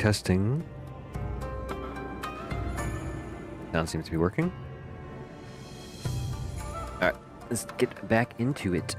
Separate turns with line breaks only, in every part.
Testing. Sound seems to be working. Alright, let's get back into it.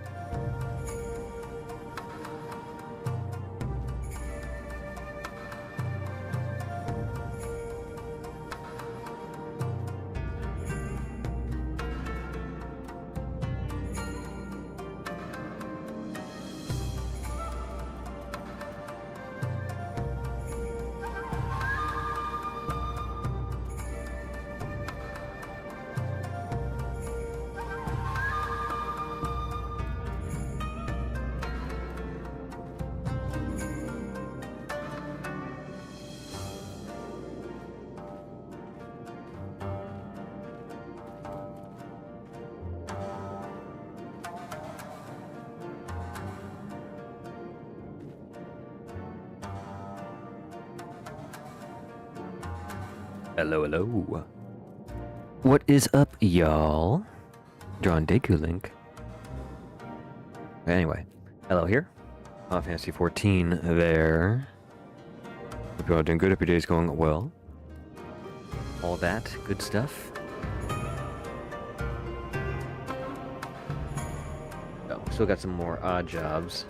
Hello. What is up, y'all? Drawn Deku Link. Anyway, hello here. Final Fantasy 14 there. Hope you're all doing good. Hope your day's going well. All that good stuff. Oh, still got some more odd jobs.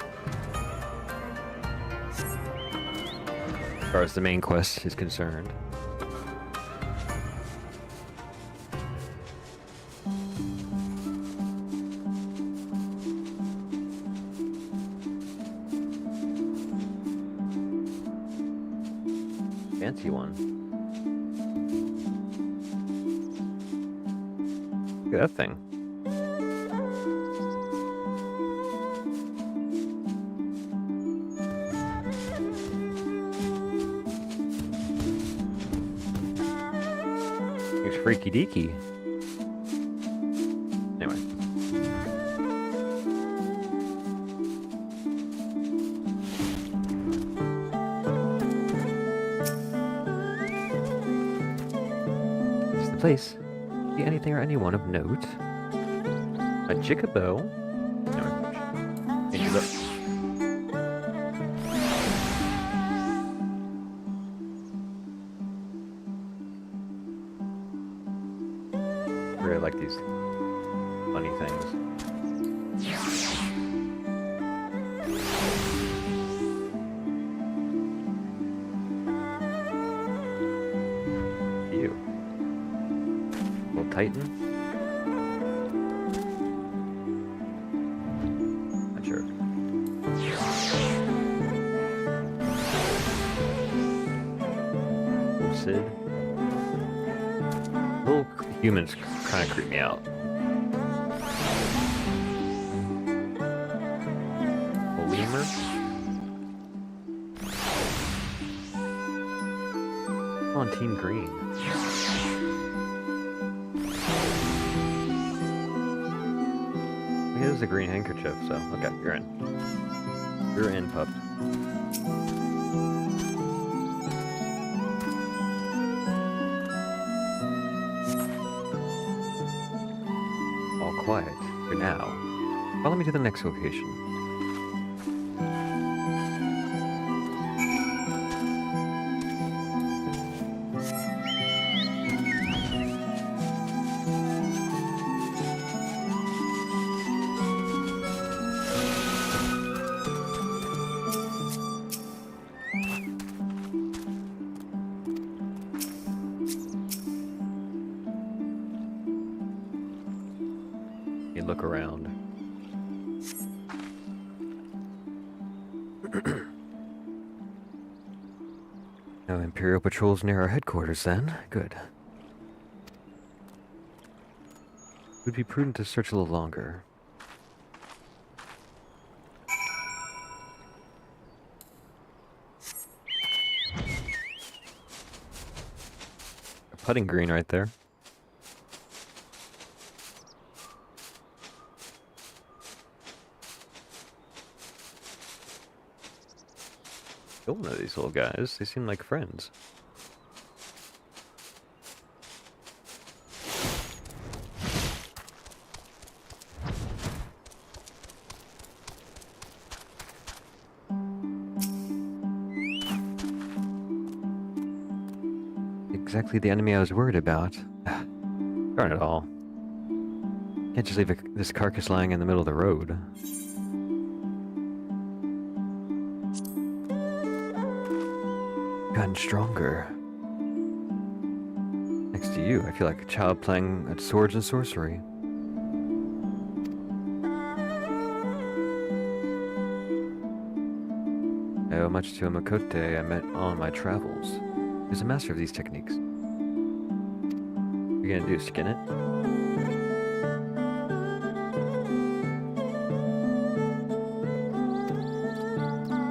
As far as the main quest is concerned. Fancy one. Look at that thing. It's freaky deaky. Anyway. Place. See anything or anyone of note? A Chickabo? No. Can you look? I really like these funny things. Titan? Not sure. Little Sid. Little humans kind of creep me out. A lemur? I'm on Team Green. It is a green handkerchief, so okay, you're in. You're in, pup. All quiet for now. Follow me to the next location. Look around. No Imperial patrols near our headquarters then. Good. It would be prudent to search a little longer. A putting green right there. Kill one of these little guys. They seem like friends. exactly the enemy I was worried about. Darn it all. Can't just leave this carcass lying in the middle of the road. Gotten stronger. Next to you, I feel like a child playing at swords and sorcery. I owe much to a Makote I met on my travels. He's a master of these techniques. What are you gonna do, skin it?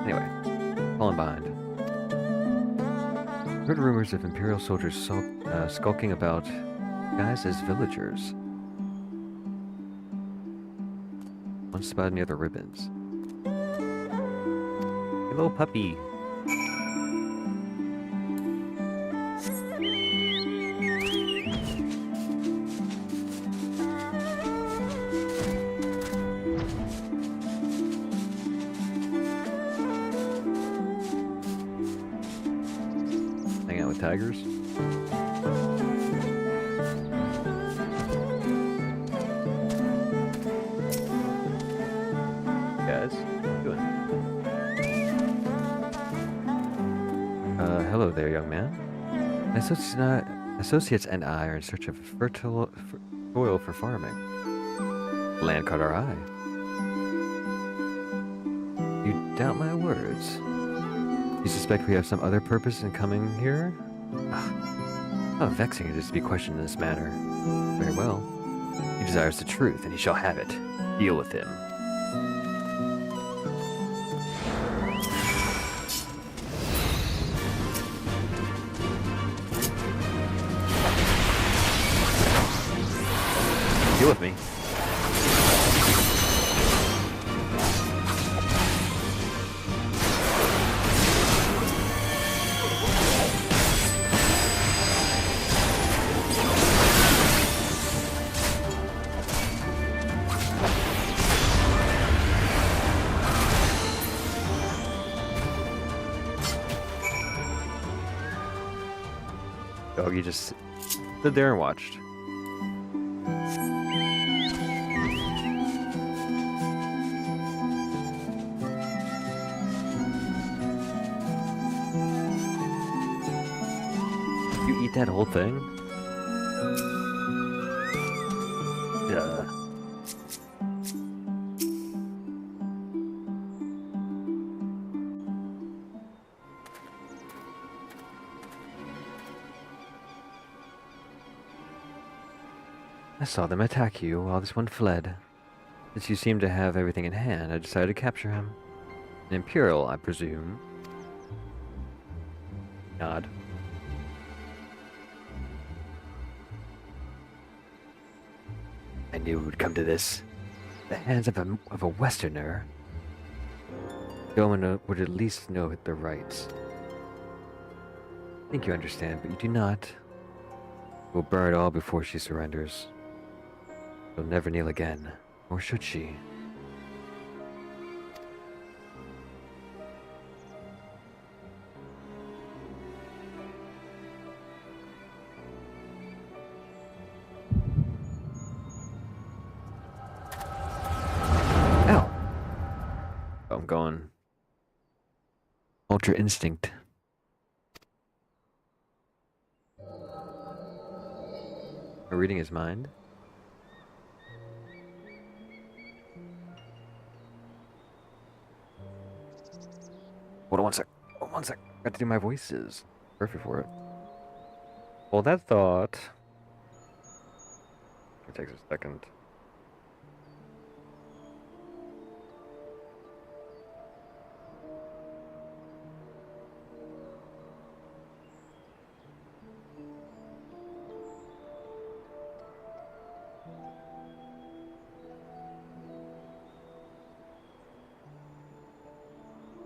Anyway, falling behind. Heard rumors of Imperial soldiers skulking about guys as villagers. One spotted near the ribbons. Hey, little puppy. Hang out with tigers. Guys, what are you doing? Hello there, young man. My associates and I are in search of fertile soil for farming. Land caught our eye. You doubt my words? You suspect we have some other purpose in coming here? How vexing it is to be questioned in this manner. Very well. He desires the truth, and he shall have it. Deal with him. Deal with me. Doggy just stood there and watched. You eat that whole thing? Yeah. I saw them attack you while this one fled. Since you seem to have everything in hand, I decided to capture him. An Imperial, I presume. Nod. I knew it would come to this. The hands of a Westerner. Doman would at least know their rights. I think you understand, but you do not. We'll burn it all before she surrenders. She'll never kneel again, or should she? Ow! Oh, I'm going Ultra Instinct. Am I reading his mind? Hold on one sec. Oh, one sec. Got to do my voices. Perfect for it. Hold that thought. It takes a second.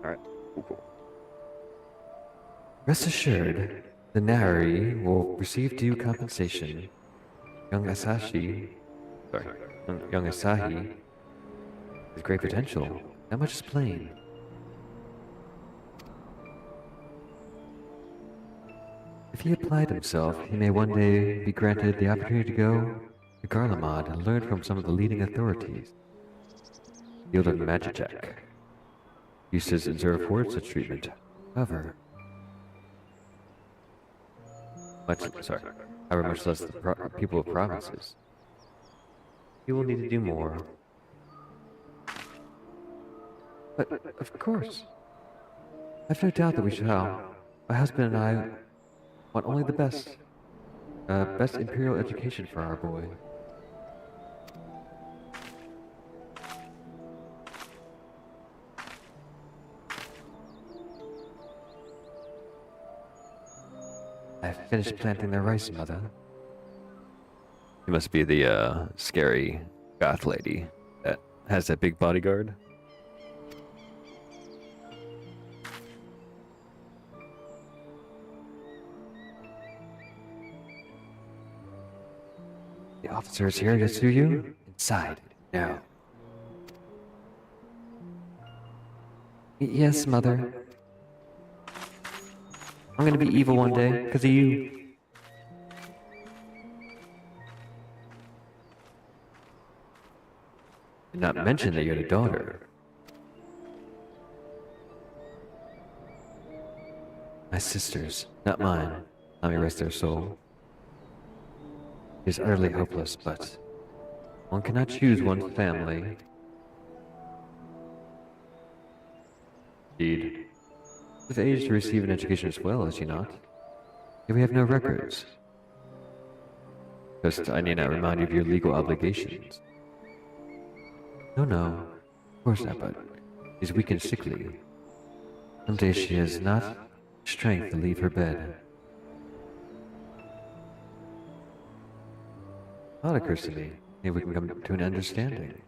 Alright. Cool. Rest assured, the Nari will receive due compensation. Young Asahi has great potential. That much is plain. If he applied himself, he may one day be granted the opportunity to go to Garlemald and learn from some of the leading authorities. Field of Magitech. Used to afford such treatment. However, much less the people of provinces. You will need to do more. But, of course. I've no doubt that we shall. My husband and I want only the best. Best imperial education for our boy. I've finished planting the rice, Mother. You must be the, scary goth lady that has that big bodyguard. The officer is here to sue you? Inside, now. Yes, Mother. I'm gonna be evil one day, because of you. Did not mention that you had a daughter. My sisters, not mine. Let me rest their soul. It is utterly hopeless, but one cannot choose one's family. Indeed. With age to receive an education as well, is she not? Yet we have no records. Just, I need not remind you of your legal obligations. No, of course not, but she's weak and sickly. Someday she has not strength to leave her bed. Thought occurs to me. Maybe we can come to an understanding.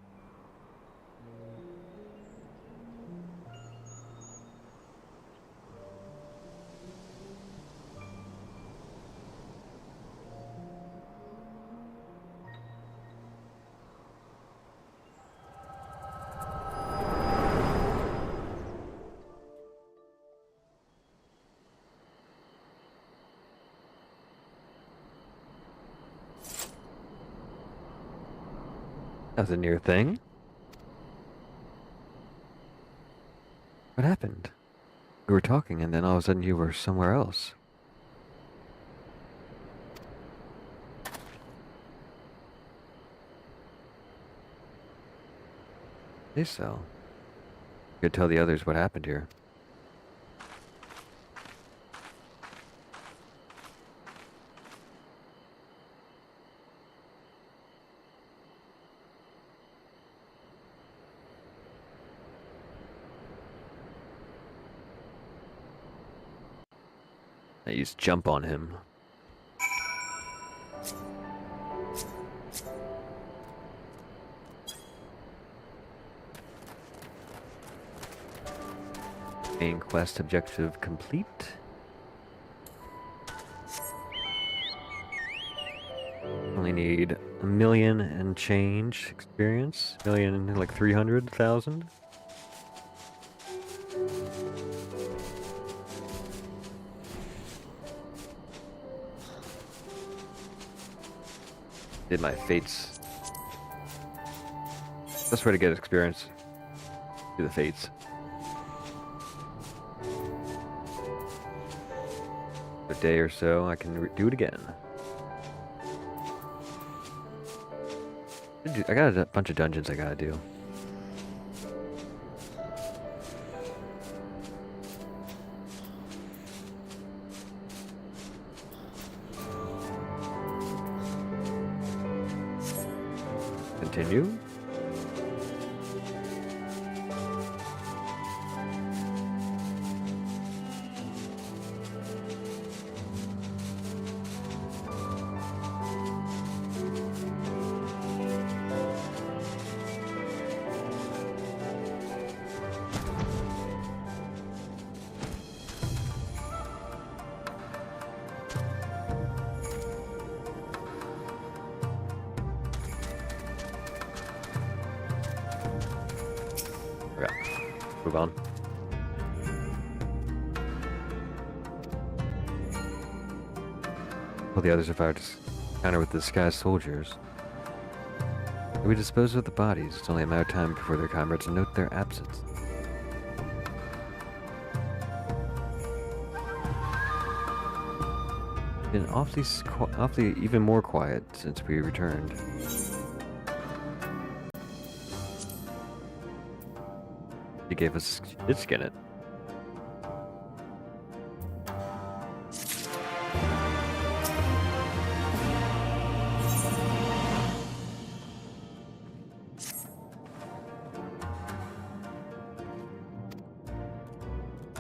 That was a near thing. What happened? We were talking and then all of a sudden you were somewhere else. Say so. You could tell the others what happened here. I used jump on him. Main quest objective complete. Only need 1,000,000 and change experience. 1,000,000, like 300,000. Did my fates. Best way to get experience. Do the fates. A day or so, I can do it again. I got a bunch of dungeons I gotta do. Continue. Move on. While the others survived this encounter with the disguised soldiers. If we dispose of the bodies, it's only a matter of time before their comrades note their absence. Been awfully even more quiet since we returned. He gave us shit skin it.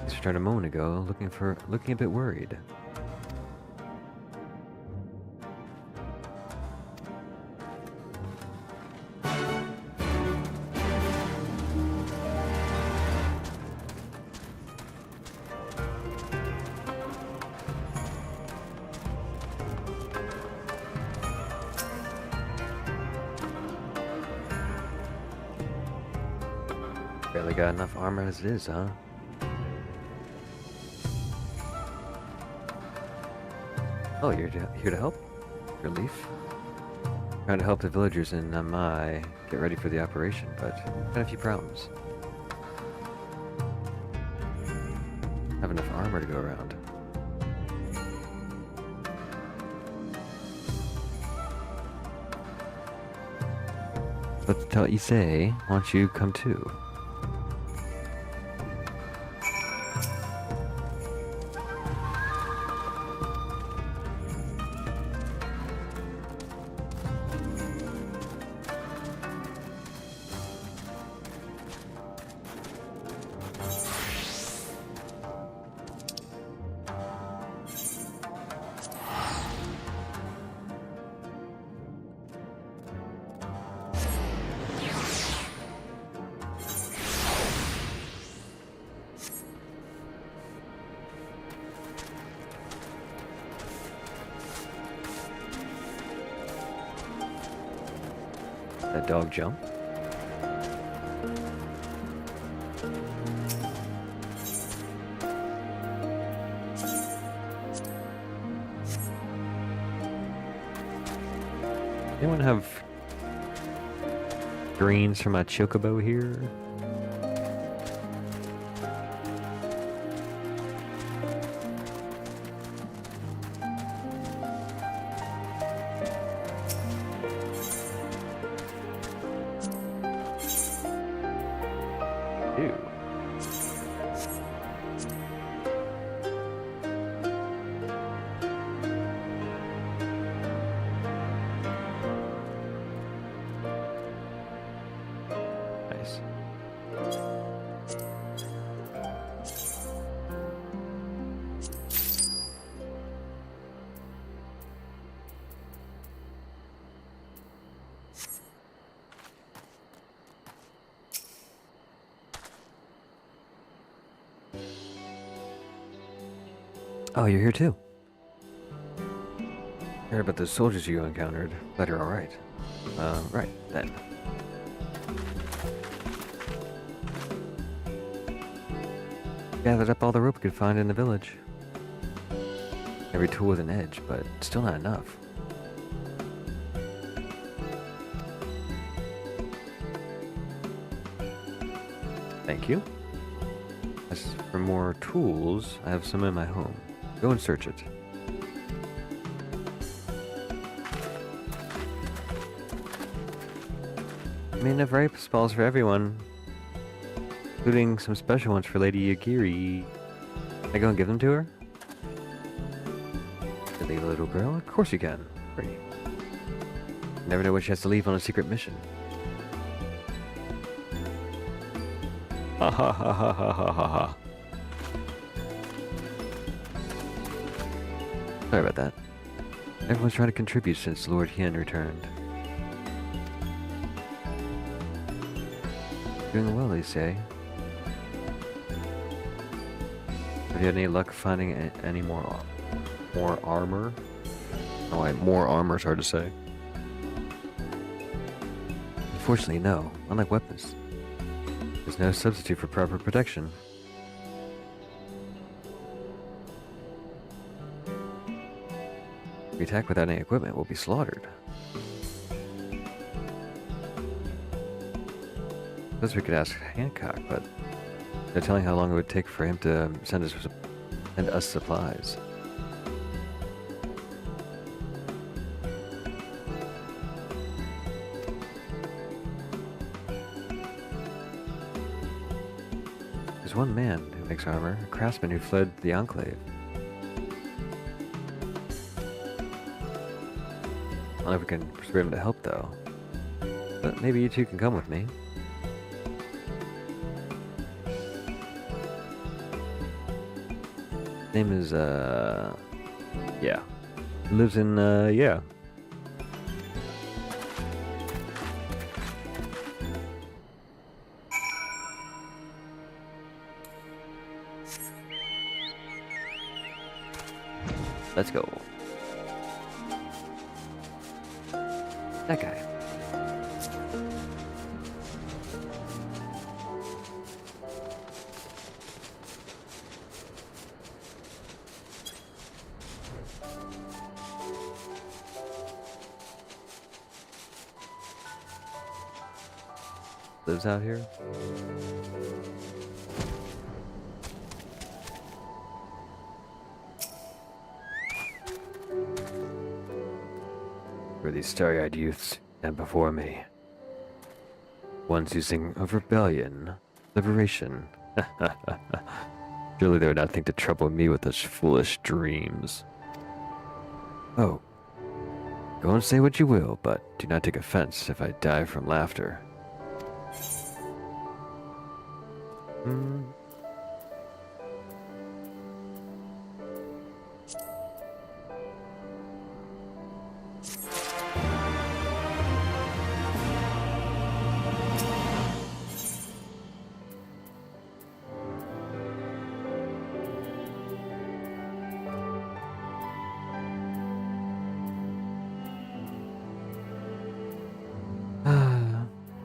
He returned a moment ago, looking a bit worried. Barely got enough armor as it is, huh? Oh, you're here to help? Relief? Trying to help the villagers in Namai get ready for the operation, but got a few problems. Have enough armor to go around. Let's tell Issei, why don't you come too? That dog jump? Anyone have greens for my chocobo here? Ew. Nice. Oh, you're here too. Heard about the soldiers you encountered. Glad you're alright. Right, then. Gathered up all the rope we could find in the village. Every tool with an edge, but still not enough. Thank you. As for more tools, I have some in my home. Go and search it. I made enough rice balls for everyone, including some special ones for Lady Yagiri. Can I go and give them to her? Silly little girl. Of course you can. Great. You never know when she has to leave on a secret mission. Ha ha ha ha ha ha ha ha. Sorry about that. Everyone's trying to contribute since Lord Hien returned. Doing well, they say. Have you had any luck finding any more armor? Oh wait, more armor's hard to say. Unfortunately, no. Unlike weapons, there's no substitute for proper protection. we attack without any equipment, we'll be slaughtered. I suppose we could ask Hancock, but they're telling how long it would take for him to send us supplies. There's one man who makes armor, a craftsman who fled the Enclave. I don't know if we can persuade him to help, though. But maybe you two can come with me. His name is, yeah. He lives in, yeah. Let's go. That guy. Lives out here. For these starry-eyed youths stand before me. Ones who sing of rebellion, liberation. Surely they would not think to trouble me with such foolish dreams. Oh, go and say what you will, but do not take offense if I die from laughter.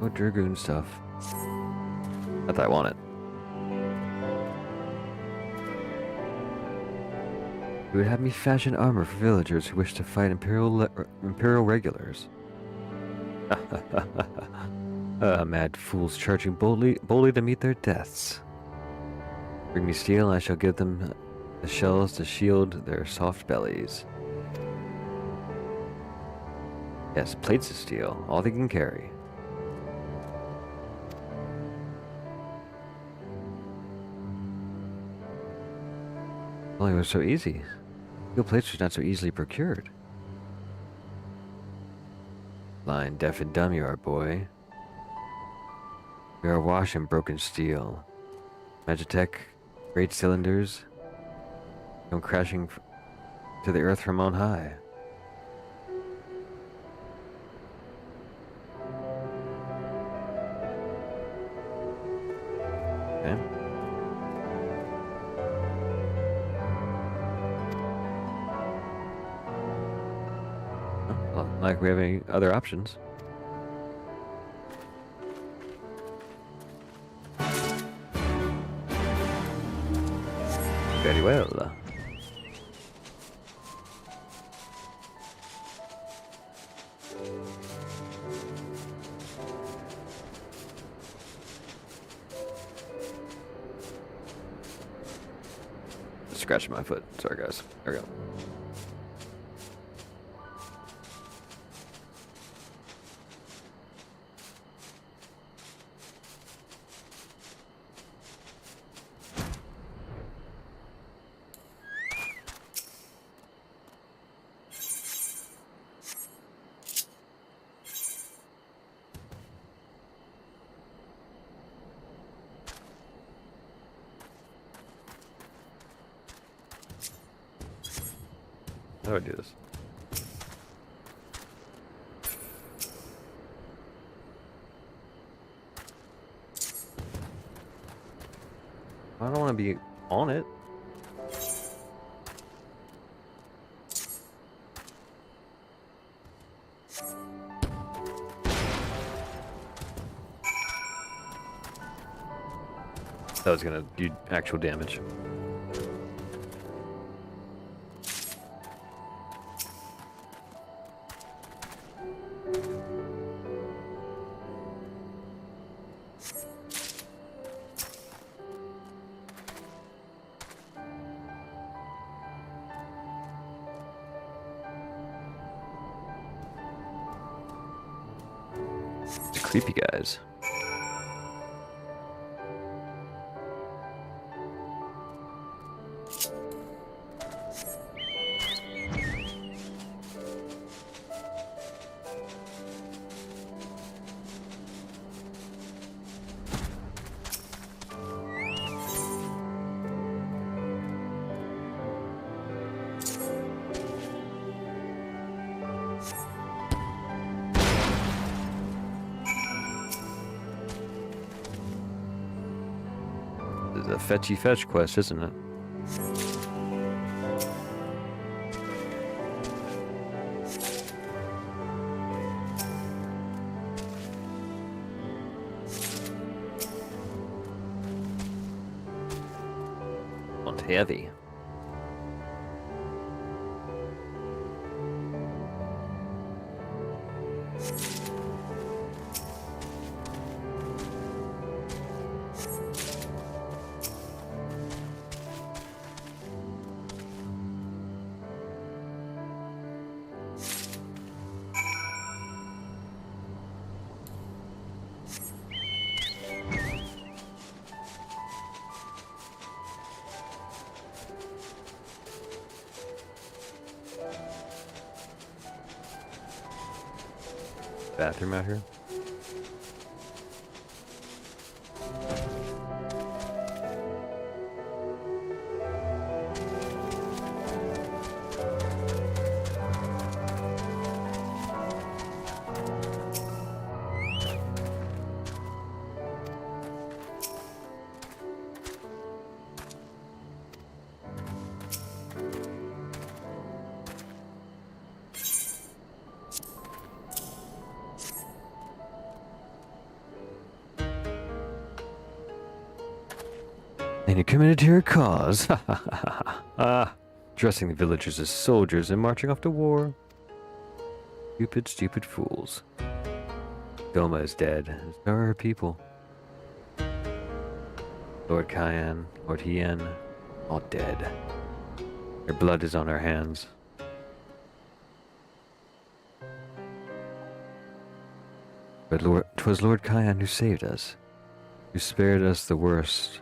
Oh, Dragoon stuff. Not that I want it. You would have me fashion armor for villagers who wish to fight Imperial regulars. Mad fools charging boldly to meet their deaths. Bring me steel, and I shall give them the shells to shield their soft bellies. Yes, plates of steel, all they can carry. Well, it was so easy. Steel plates were not so easily procured. Blind, deaf, and dumb you are, boy. We are awash in broken steel. Magitech, great cylinders, come crashing to the earth from on high. Okay. Well, like we have any other options. Very well. Scratching my foot. Sorry, guys. There we go. How do I do this? I don't want to be on it. That was gonna do actual damage. The creepy guys. This is a fetchy fetch quest, isn't it? One's heavy. Bathroom out here. And you committed to your cause. Dressing the villagers as soldiers and marching off to war. Stupid, stupid fools. Doma is dead, as are her people. Lord Cayenne, Lord Hien, all dead. Their blood is on our hands. But 'twas Lord Cayenne who saved us, who spared us the worst.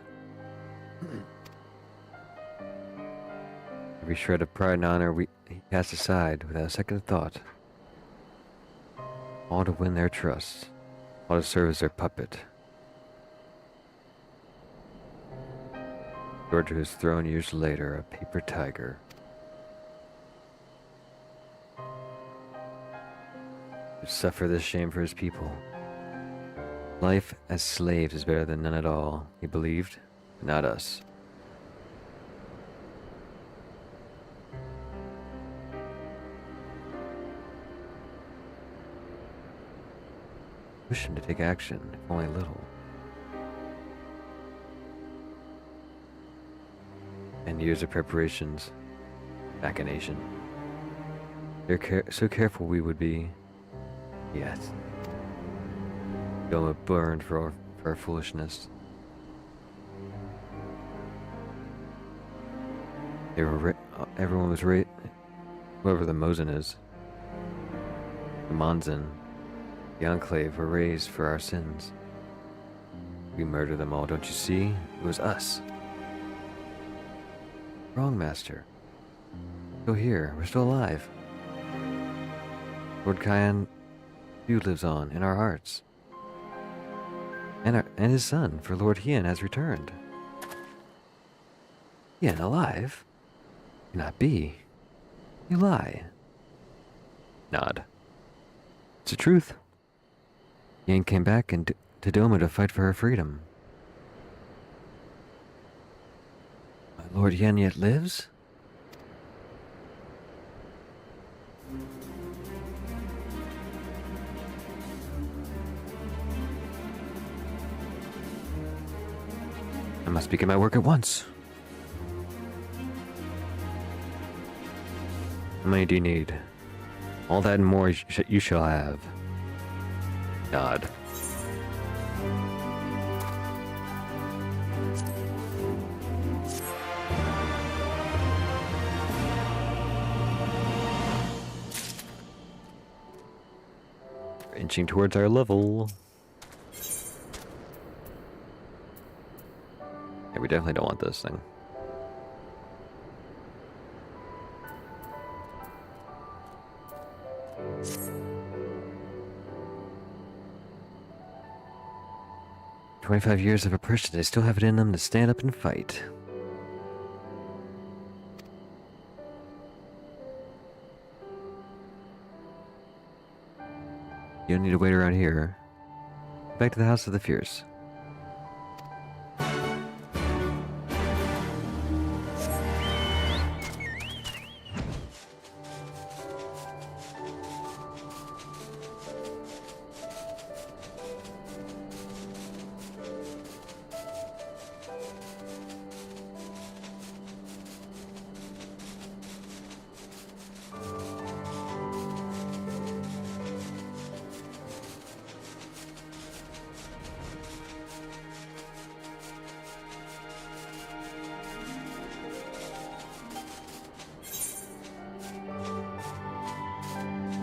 Every shred of pride and honor he cast aside without a second thought. All to win their trust, all to serve as their puppet. Restored to his throne years later, a paper tiger. To suffer this shame for his people. Life as slaves is better than none at all, he believed, but not us. Push him to take action, if only a little. And years of preparations, machination. They're so careful we would be. Yes. Doma burned for our foolishness. Everyone was whoever the Mosin is. The Monzin. The Enclave were raised for our sins. We murdered them all, don't you see? It was us. Wrong, Master. Still here. We're still alive. Lord Cayenne too lives on in our hearts. And his son, for Lord Hien, has returned. Hien alive? Cannot be. You lie. Nod. It's the truth. Hien came back to Doma to fight for her freedom. Lord Hien yet lives? I must begin my work at once. How many do you need? All that and more you shall have. Nod. Inching towards our level. Yeah, we definitely don't want this thing. "25 years of oppression, they still have it in them to stand up and fight." You don't need to wait around here. Back to the House of the Fierce.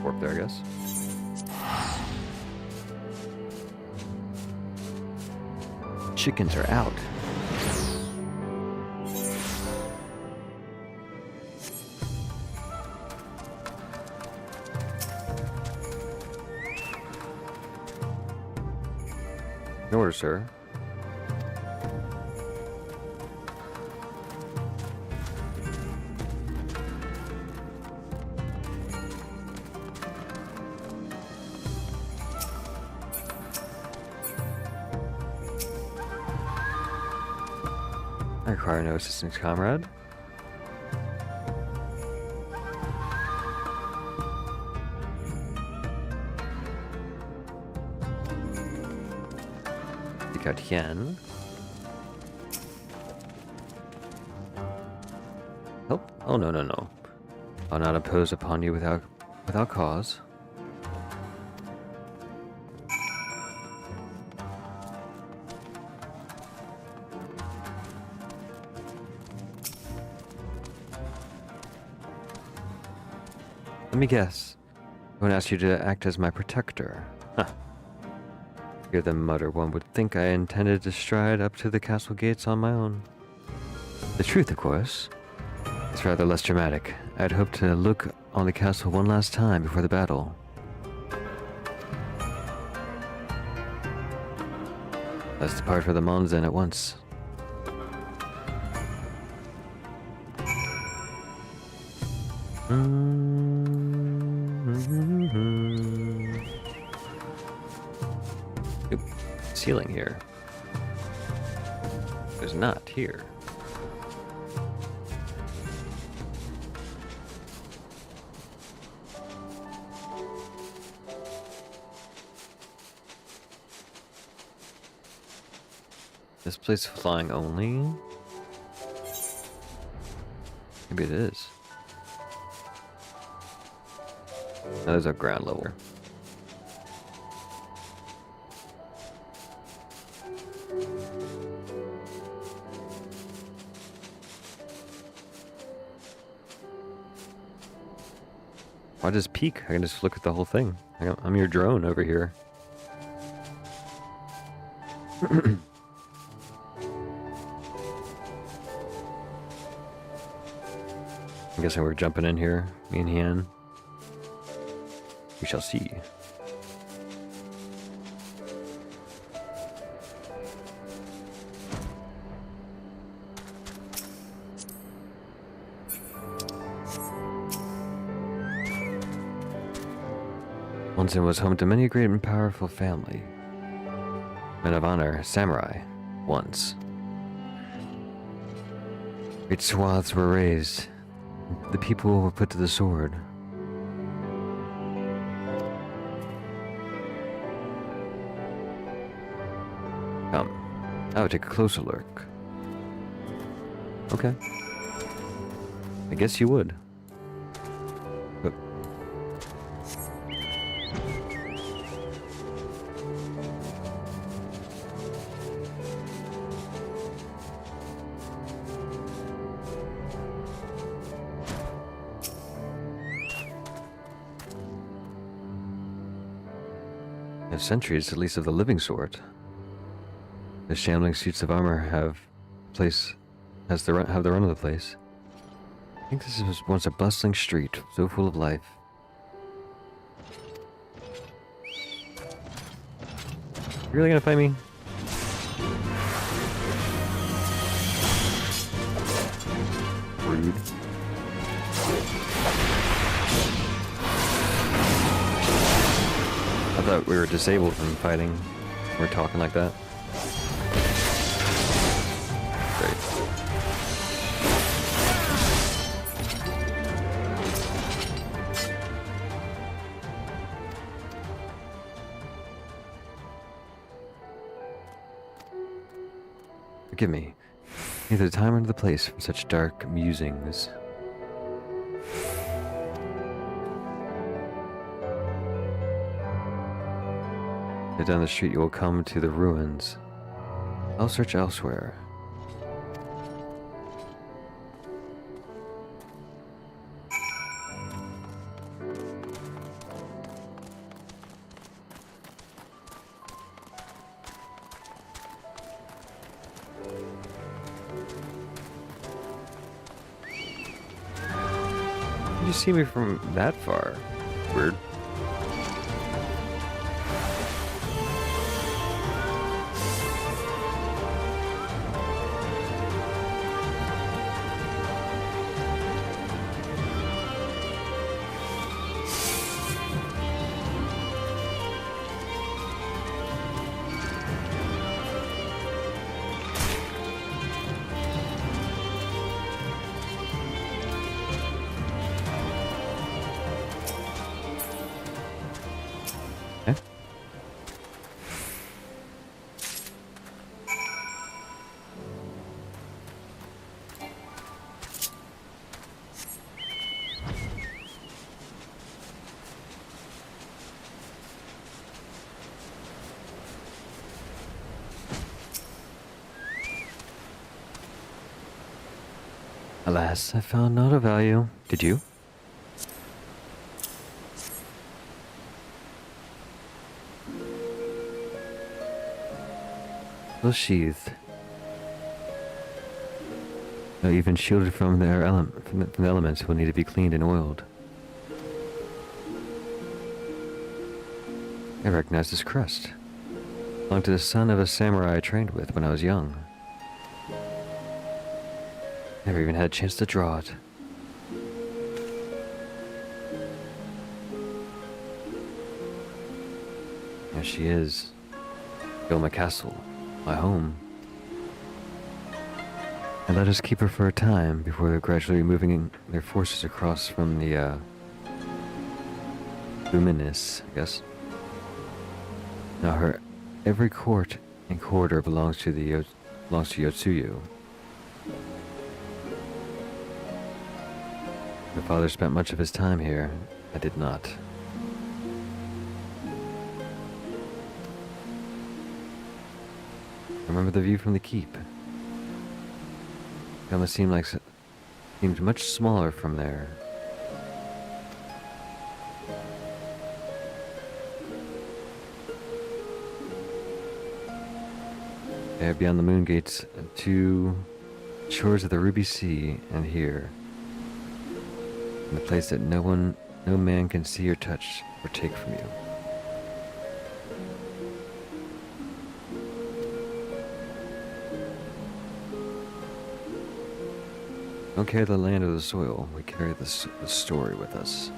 Warp there, I guess. Chickens are out. In order, sir. I require no assistance, comrade. Yen. Help? Oh, no, no, no. I'll not impose upon you without cause. Let me guess. I won't ask you to act as my protector. Huh. Hear them mutter, one would think I intended to stride up to the castle gates on my own. The truth, of course, is rather less dramatic. I'd hoped to look on the castle one last time before the battle. Let's depart for the Mons then at once. Oop. Ceiling here. There's not here. This place flying only? Maybe it is. That is a ground level. Why just peek? I can just look at the whole thing. I'm your drone over here. I'm guessing we're jumping in here, me and Hien. We shall see. Onsen was home to many a great and powerful family. Men of honor, samurai, once. Great swaths were raised. The people were put to the sword. Come, I would take a closer look. Okay. I guess you would. But have sentries, at least of the living sort. The shambling suits of armor have the run of the place. I think this was once a bustling street, so full of life. You really gonna fight me? Rude. I thought we were disabled from fighting. We're talking like that. Great. Forgive me. Neither the time nor the place for such dark musings. If down the street you will come to the ruins. I'll search elsewhere. Did you see me from that far? Weird. Alas, I found not of value. Did you? Well sheathed. Though even shielded from from the elements, will need to be cleaned and oiled. I recognize this crest. Belonged to the son of a samurai I trained with when I was young. Never even had a chance to draw it. There she is. Gilma Castle, my home. And let us keep her for a time before they're gradually moving their forces across from the, Luminous, I guess. Now every court and corridor belongs to Yotsuyu. My father spent much of his time here. I did not. I remember the view from the keep. It almost seemed much smaller from there. There beyond the moon gates, two shores of the Ruby Sea, and here. In the place that no man can see or touch or take from you. Don't carry the land or the soil, we carry the story with us.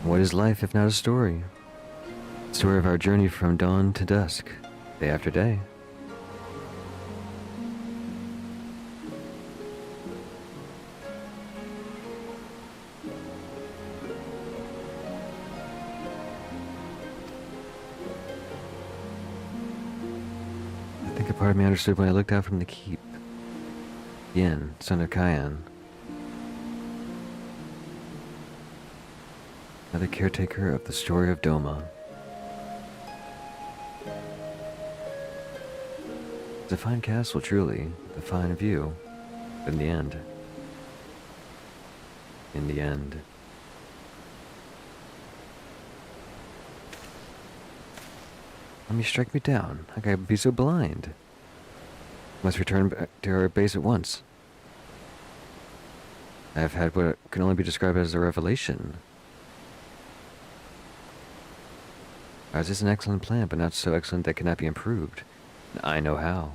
What is life if not a story? The story of our journey from dawn to dusk, day after day. Part of me understood when I looked out from the keep. Yen, son of Kyan. Now the caretaker of the story of Doma. It's a fine castle, truly. A fine view. But in the end, Let me strike me down. How can I be so blind? Must return back to our base at once. I have had what can only be described as a revelation. Ours is an excellent plan, but not so excellent that cannot be improved. I know how.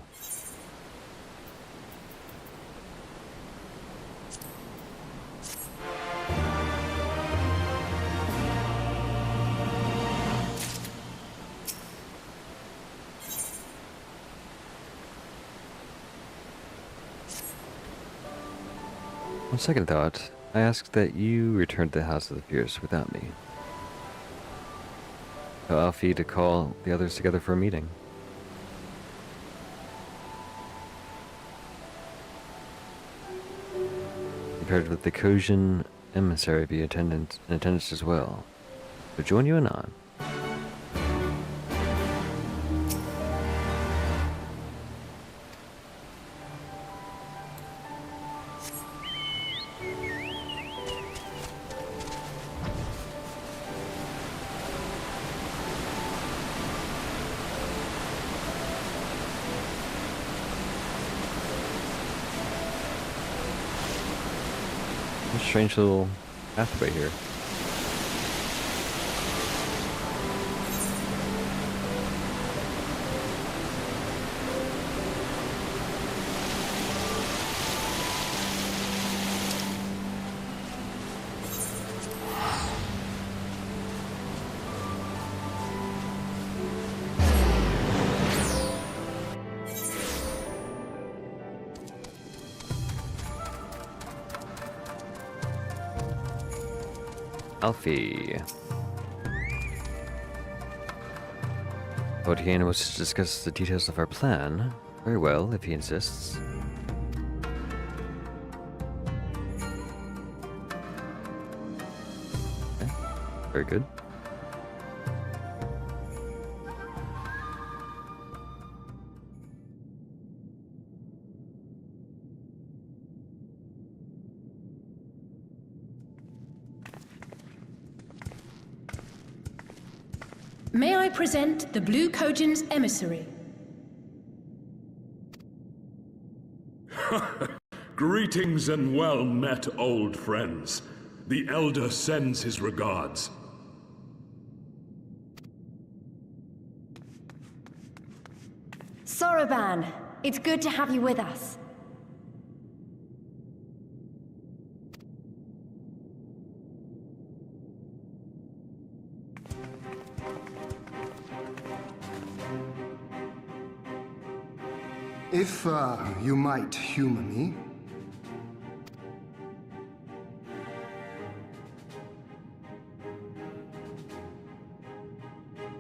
'On second thought, I ask that you return to the House of the Fierce without me. Tell Alfie to call the others together for a meeting. Compared with the Kojin emissary be in attendance as well. So join you anon. Strange little pathway here. Alfie. Odiana was to discuss the details of our plan. Very well, if he insists. Okay. Very good.
May I present the Blue Kojin's emissary?
Greetings and well met, old friends. The Elder sends his regards.
Soroban, it's good to have you with us.
If, you might humor me.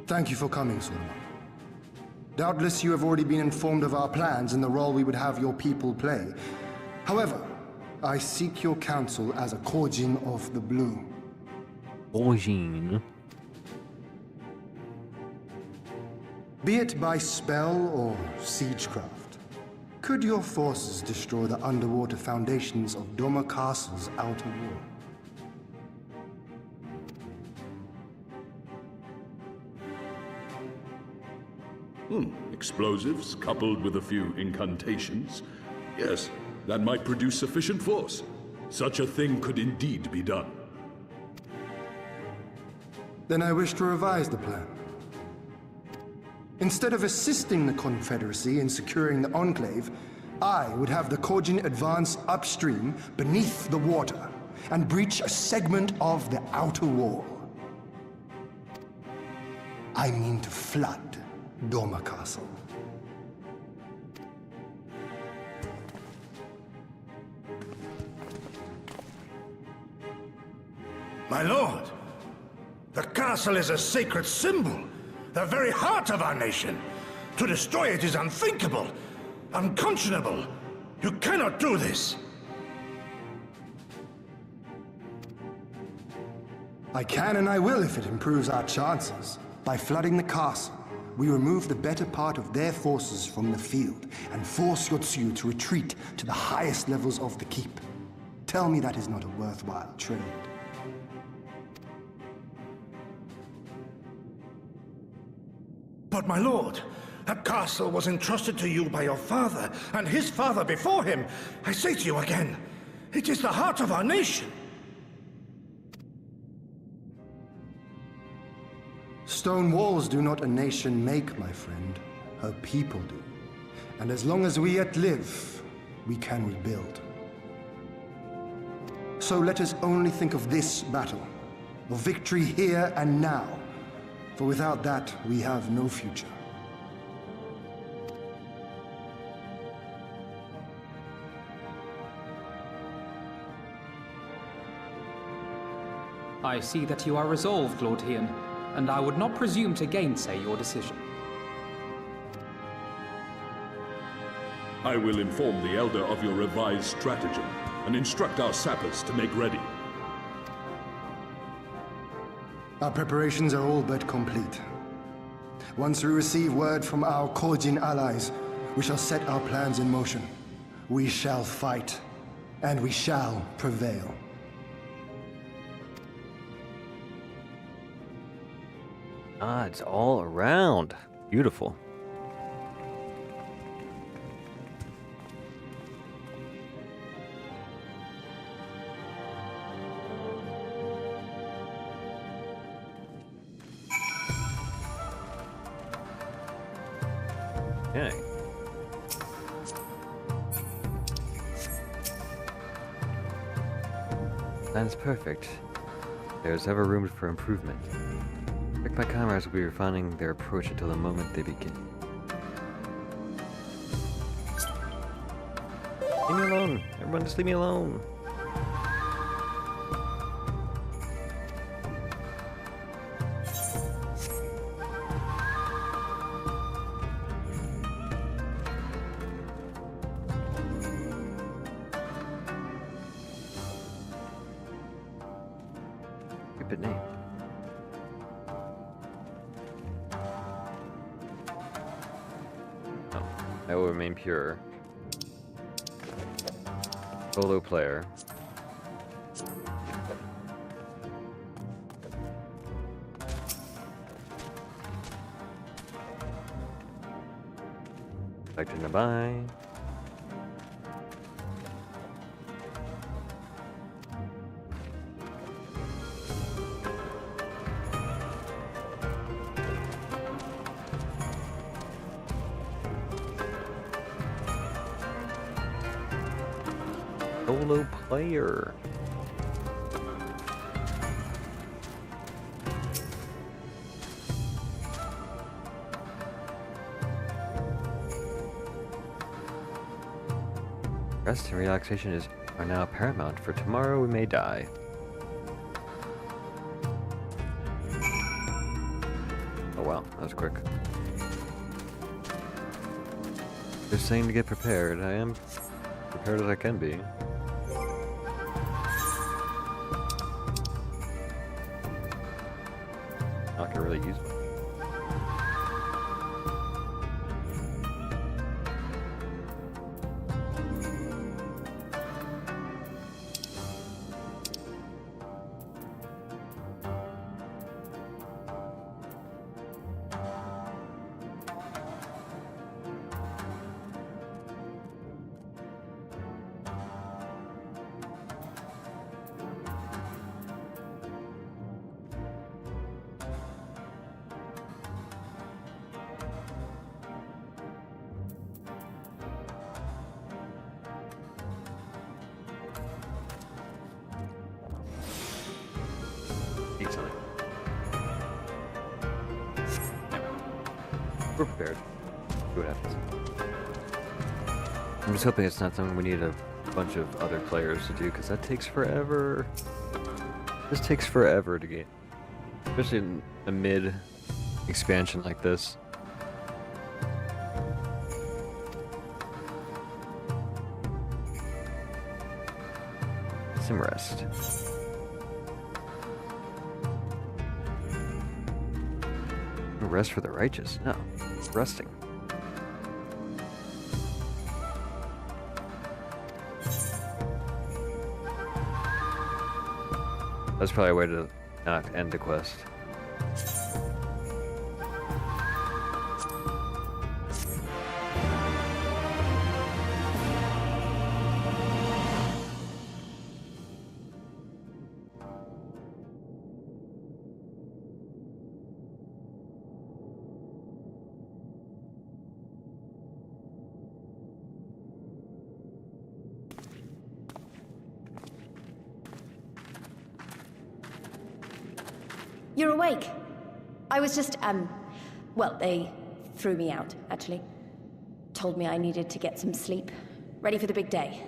Thank you for coming, Soroban. Doubtless you have already been informed of our plans and the role we would have your people play. However, I seek your counsel as a Kojin of the Blue.
Kojin.
Be it by spell or siegecraft, could your forces destroy the underwater foundations of Doma Castle's outer wall?
Explosives coupled with a few incantations. Yes, that might produce sufficient force. Such a thing could indeed be done.
Then I wish to revise the plan. Instead of assisting the Confederacy in securing the Enclave, I would have the Kojin advance upstream beneath the water and breach a segment of the outer wall. I mean to flood Doma Castle.
My lord, the castle is a sacred symbol, the very heart of our nation. To destroy it is unthinkable, unconscionable. You cannot do this.
I can and I will if it improves our chances. By flooding the castle, we remove the better part of their forces from the field and force Yotsuyu to retreat to the highest levels of the keep. Tell me that is not a worthwhile trade.
But my lord, that castle was entrusted to you by your father, and his father before him. I say to you again, it is the heart of our nation.
Stone walls do not a nation make, my friend. Her people do. And as long as we yet live, we can rebuild. So let us only think of this battle, of victory here and now, for without that we have no future.
I see that you are resolved, Lord Hien, and I would not presume to gainsay your decision.
I will inform the Elder of your revised stratagem and instruct our sappers to make ready.
Our preparations are all but complete. Once we receive word from our Kojin allies, we shall set our plans in motion. We shall fight, and we shall prevail.
Ah, it's all around. Beautiful. Okay. That's perfect. There's ever room for improvement. Like my comrades will be refining their approach until the moment they begin. Leave me alone! Everyone just leave me alone! Stupid name. I will remain pure. Solo player. Selecting to buy. Solo player. Rest and relaxation are now paramount, for tomorrow we may die. Oh wow, that was quick. Just saying to get prepared. I am prepared as I can be. Not gonna really use it. Eat something. We're prepared. See what happens. I'm just hoping it's not something we need a bunch of other players to do, because that takes forever. This takes forever to get, especially in a mid expansion like this. Some rest. Rest for the righteous? No. Resting. That's probably a way to not end the quest.
You're awake. I was just, well, they threw me out, actually. Told me I needed to get some sleep. Ready for the big day.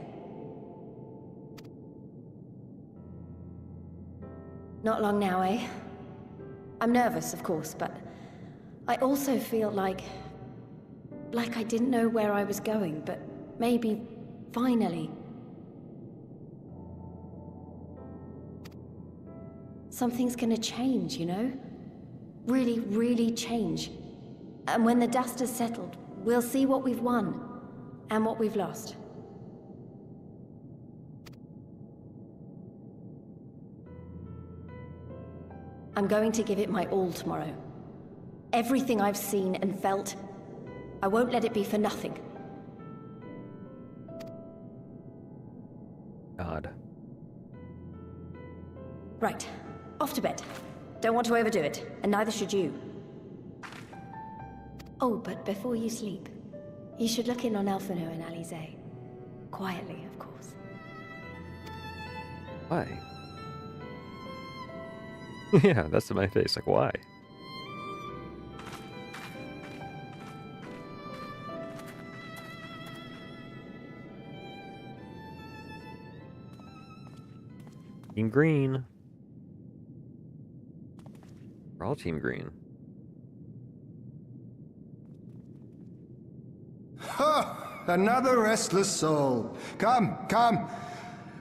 Not long now, eh? I'm nervous, of course, but I also feel like I didn't know where I was going, but maybe, finally, something's gonna change, you know? Really, really change. And when the dust has settled, we'll see what we've won and what we've lost. I'm going to give it my all tomorrow. Everything I've seen and felt, I won't let it be for nothing.
God.
Right. Off to bed. Don't want to overdo it, and neither should you. Oh, but before you sleep, you should look in on Elfino and Alize. Quietly, of course.
Why? Yeah, that's in my face. Like, why? Team green. We're all team green.
Ha! Another restless soul. Come, come.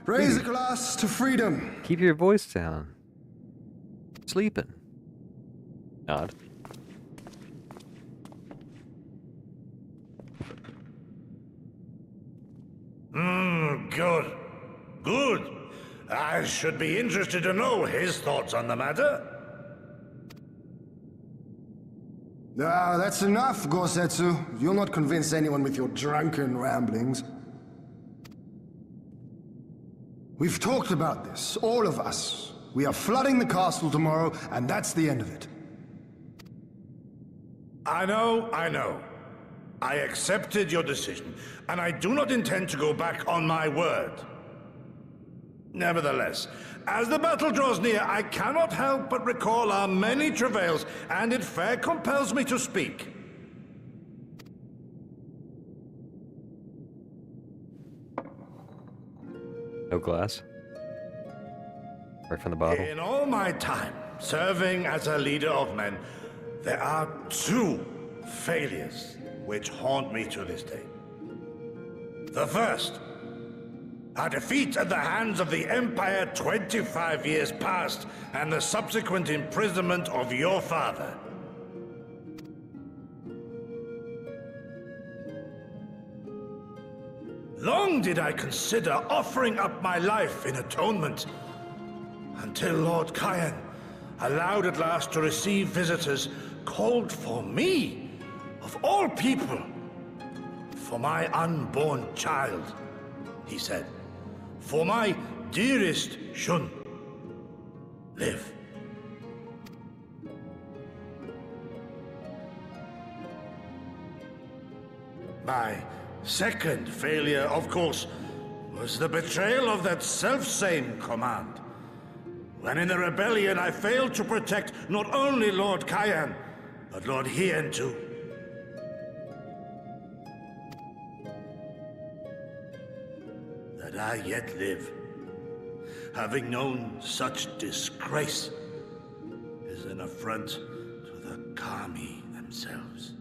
Raise a glass to freedom.
Keep your voice down. Sleeping. Nod.
Good. Good. I should be interested to know his thoughts on the matter.
Ah, that's enough, Gosetsu. You'll not convince anyone with your drunken ramblings. We've talked about this, all of us. We are flooding the castle tomorrow, and that's the end of it.
I know. I accepted your decision, and I do not intend to go back on my word. Nevertheless, as the battle draws near, I cannot help but recall our many travails, and it fair compels me to speak.
No glass. Right from the bottle.
In all my time serving as a leader of men, there are two failures which haunt me to this day. The first, a defeat at the hands of the Empire 25 years past, and the subsequent imprisonment of your father. Long did I consider offering up my life in atonement, until Lord Kyan, allowed at last to receive visitors, called for me, of all people, for my unborn child, he said. For my dearest Shun, live. My second failure, of course, was the betrayal of that selfsame command. When in the rebellion I failed to protect not only Lord Kyan, but Lord Hien too. That I yet live, having known such disgrace, is an affront to the Kami themselves.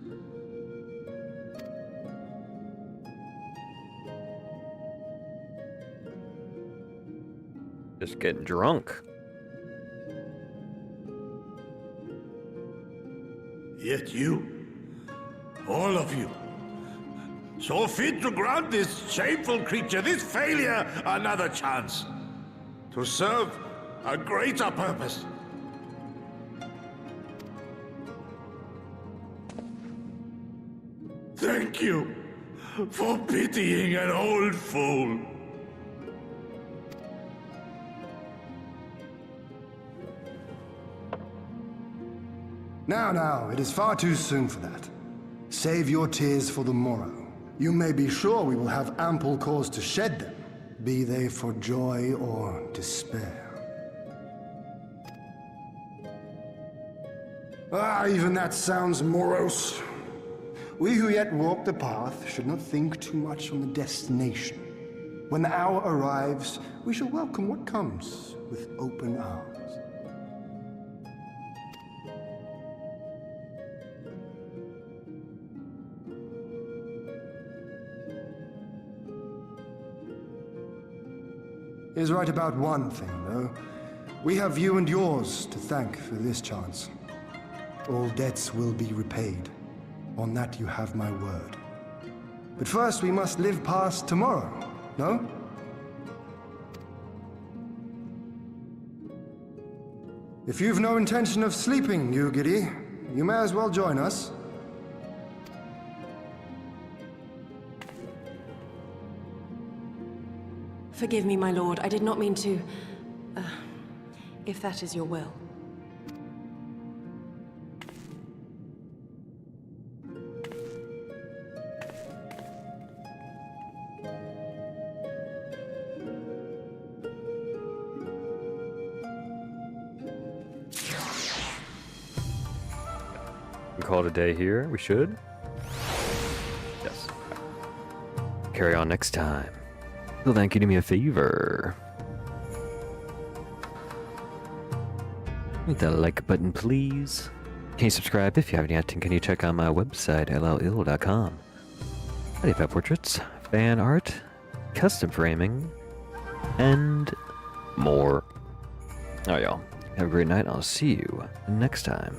Just getting drunk.
Yet you, all of you, so fit to grant this shameful creature, this failure, another chance to serve a greater purpose. Thank you for pitying an old fool.
Now, it is far too soon for that. Save your tears for the morrow. You may be sure we will have ample cause to shed them, be they for joy or despair. Ah, even that sounds morose. We who yet walk the path should not think too much on the destination. When the hour arrives, we shall welcome what comes with open arms. He is right about one thing, though. We have you and yours to thank for this chance. All debts will be repaid. On that you have my word. But first we must live past tomorrow, no? If you've no intention of sleeping, Giddy, you may as well join us.
Forgive me, my lord. I did not mean to... if that is your will.
We call it a day here. We should. Yes. Carry on next time. Till then, can you do me a favor? Hit that like button, please. Can you subscribe if you haven't yet? And can you check out my website, llil.com? I have portraits, fan art, custom framing, and more. Alright, y'all. Have a great night. I'll see you next time.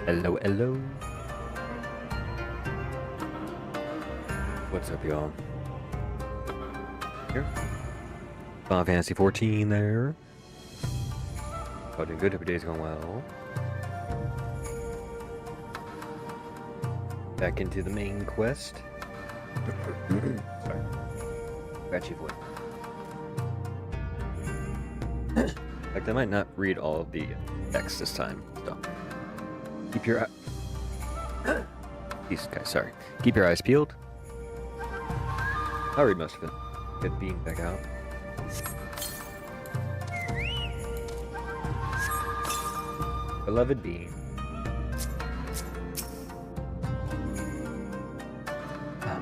Hello, hello. What's up, y'all? Here. Final Fantasy 14 there. Oh, doing good. Every day's going well. Back into the main quest. Sorry. Got you, boy. In fact, I might not read all of the text this time, so keep your these guys, sorry. Keep your eyes peeled. I'll read most of it. Get Bean back out. Beloved Bean.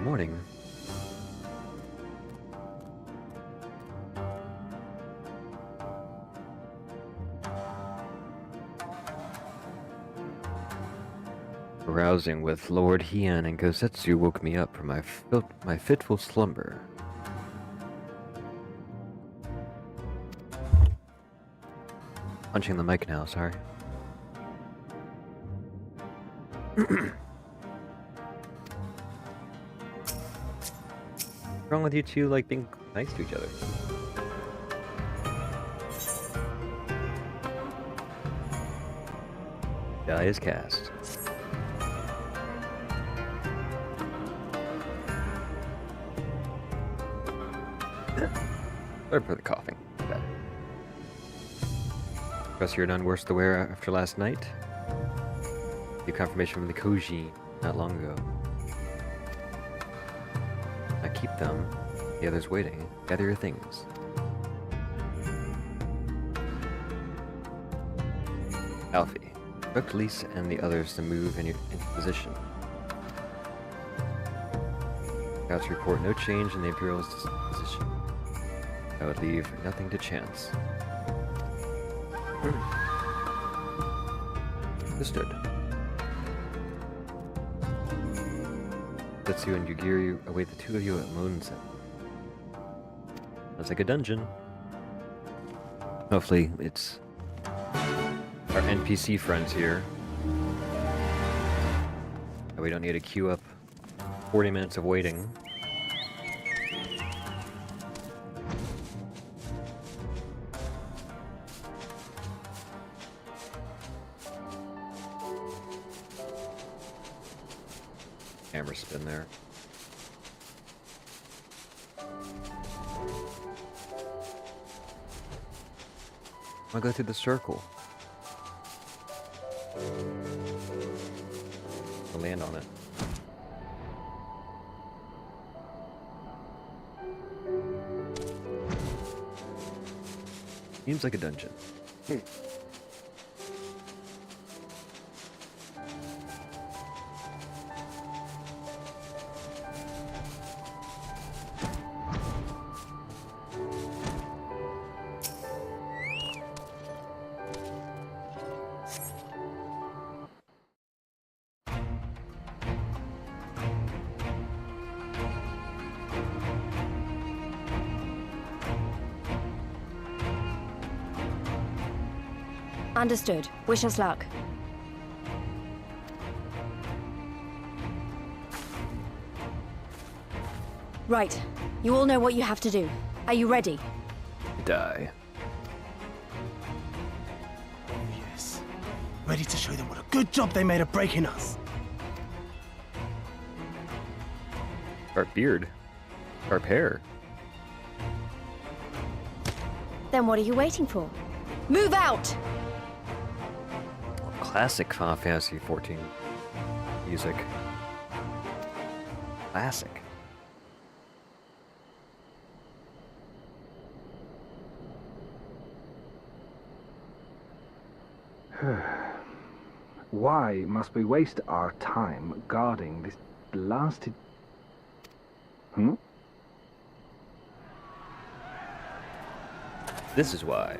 Morning. Arousing with Lord Heian and Gosetsu woke me up from my fitful slumber. Punching the mic now, sorry. What's wrong with you two, like, being nice to each other? Die is cast. Sorry for the coughing. Bad. Guess you're none worse to wear after last night. Your confirmation from the Koji not long ago. I keep them. The others waiting. Gather your things. Alfie, instruct Lisa and the others to move into position. Scouts report no change in the Imperial's position. I would leave nothing to chance. Understood. Tetsu and Yugiri await the two of you at Monsen. Sounds like a dungeon. Hopefully it's our NPC friends here. We don't need to queue up 40 minutes of waiting. Camera spin there. I'll go through the circle. I'll land on it. Seems like a dungeon.
Understood. Wish us luck. Right. You all know what you have to do. Are you ready?
Die.
Oh, yes. Ready to show them what a good job they made of breaking us.
Sharp beard. Sharp hair.
Then what are you waiting for? Move out!
Classic Final Fantasy 14 music. Classic.
Why must we waste our time guarding this blasted...
This is why.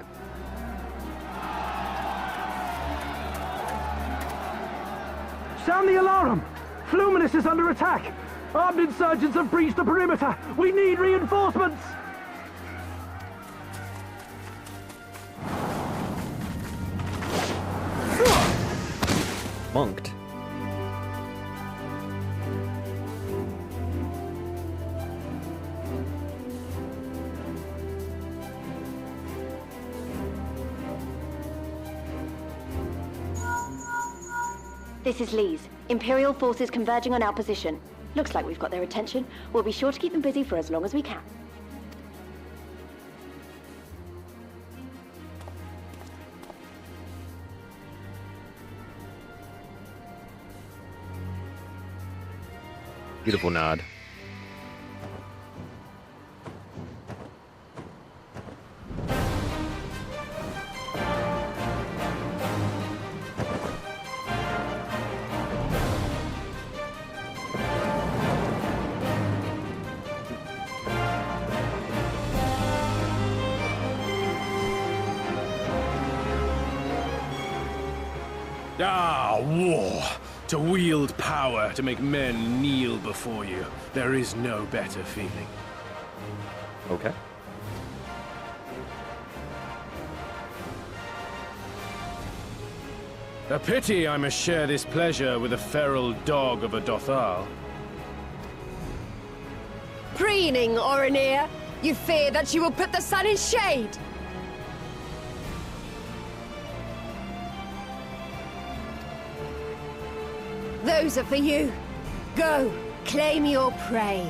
Sound the alarm! Fluminous is under attack! Armed insurgents have breached the perimeter! We need reinforcements!
Monked.
This is Lee's. Imperial forces converging on our position. Looks like we've got their attention. We'll be sure to keep them busy for as long as we can.
Beautiful nod.
Ah, war! To wield power to make men kneel before you. There is no better feeling.
Okay.
A pity I must share this pleasure with a feral dog of a Dothal.
Preening, Oreneer! You fear that you will put the sun in shade! Those are for you. Go, claim your prey.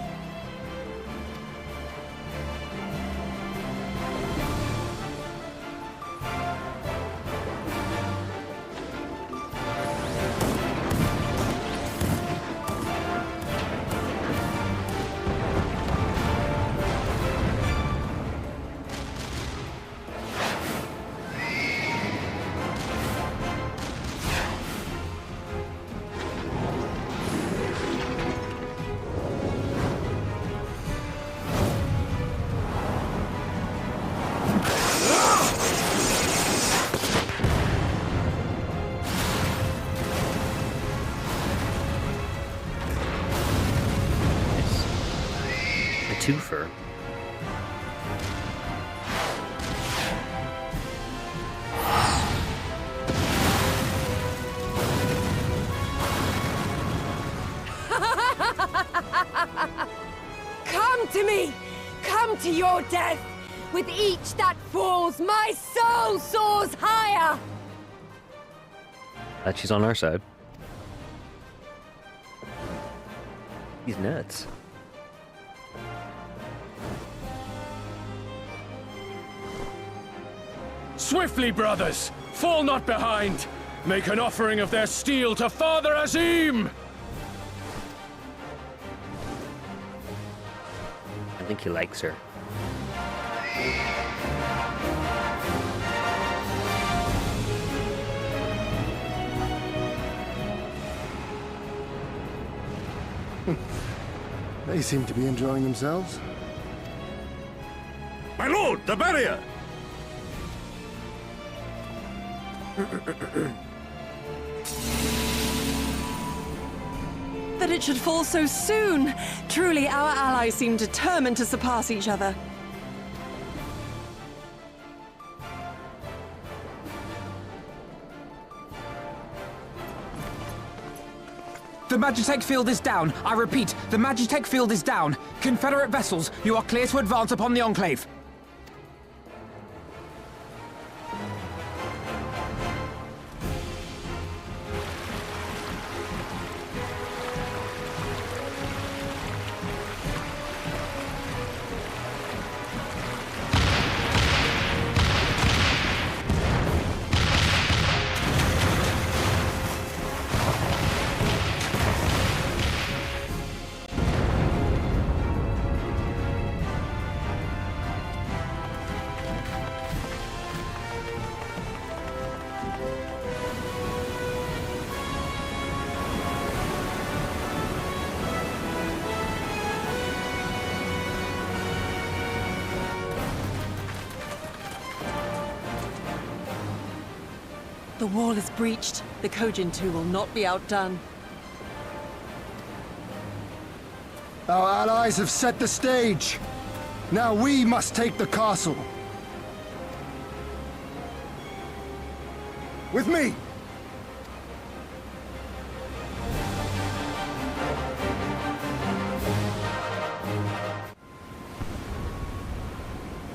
Twofer.
Come to me! Come to your death! With each that falls, my soul soars higher!
That she's on our side. He's nuts.
Swiftly, brothers! Fall not behind! Make an offering of their steel to Father Azim!
I think he likes her.
They seem to be enjoying themselves.
My lord, the barrier!
That it should fall so soon! Truly, our allies seem determined to surpass each other.
The Magitech field is down. I repeat, the Magitech field is down. Confederate vessels, you are clear to advance upon the Enclave.
The wall is breached. The Kojin too will not be outdone.
Our allies have set the stage. Now we must take the castle. With me!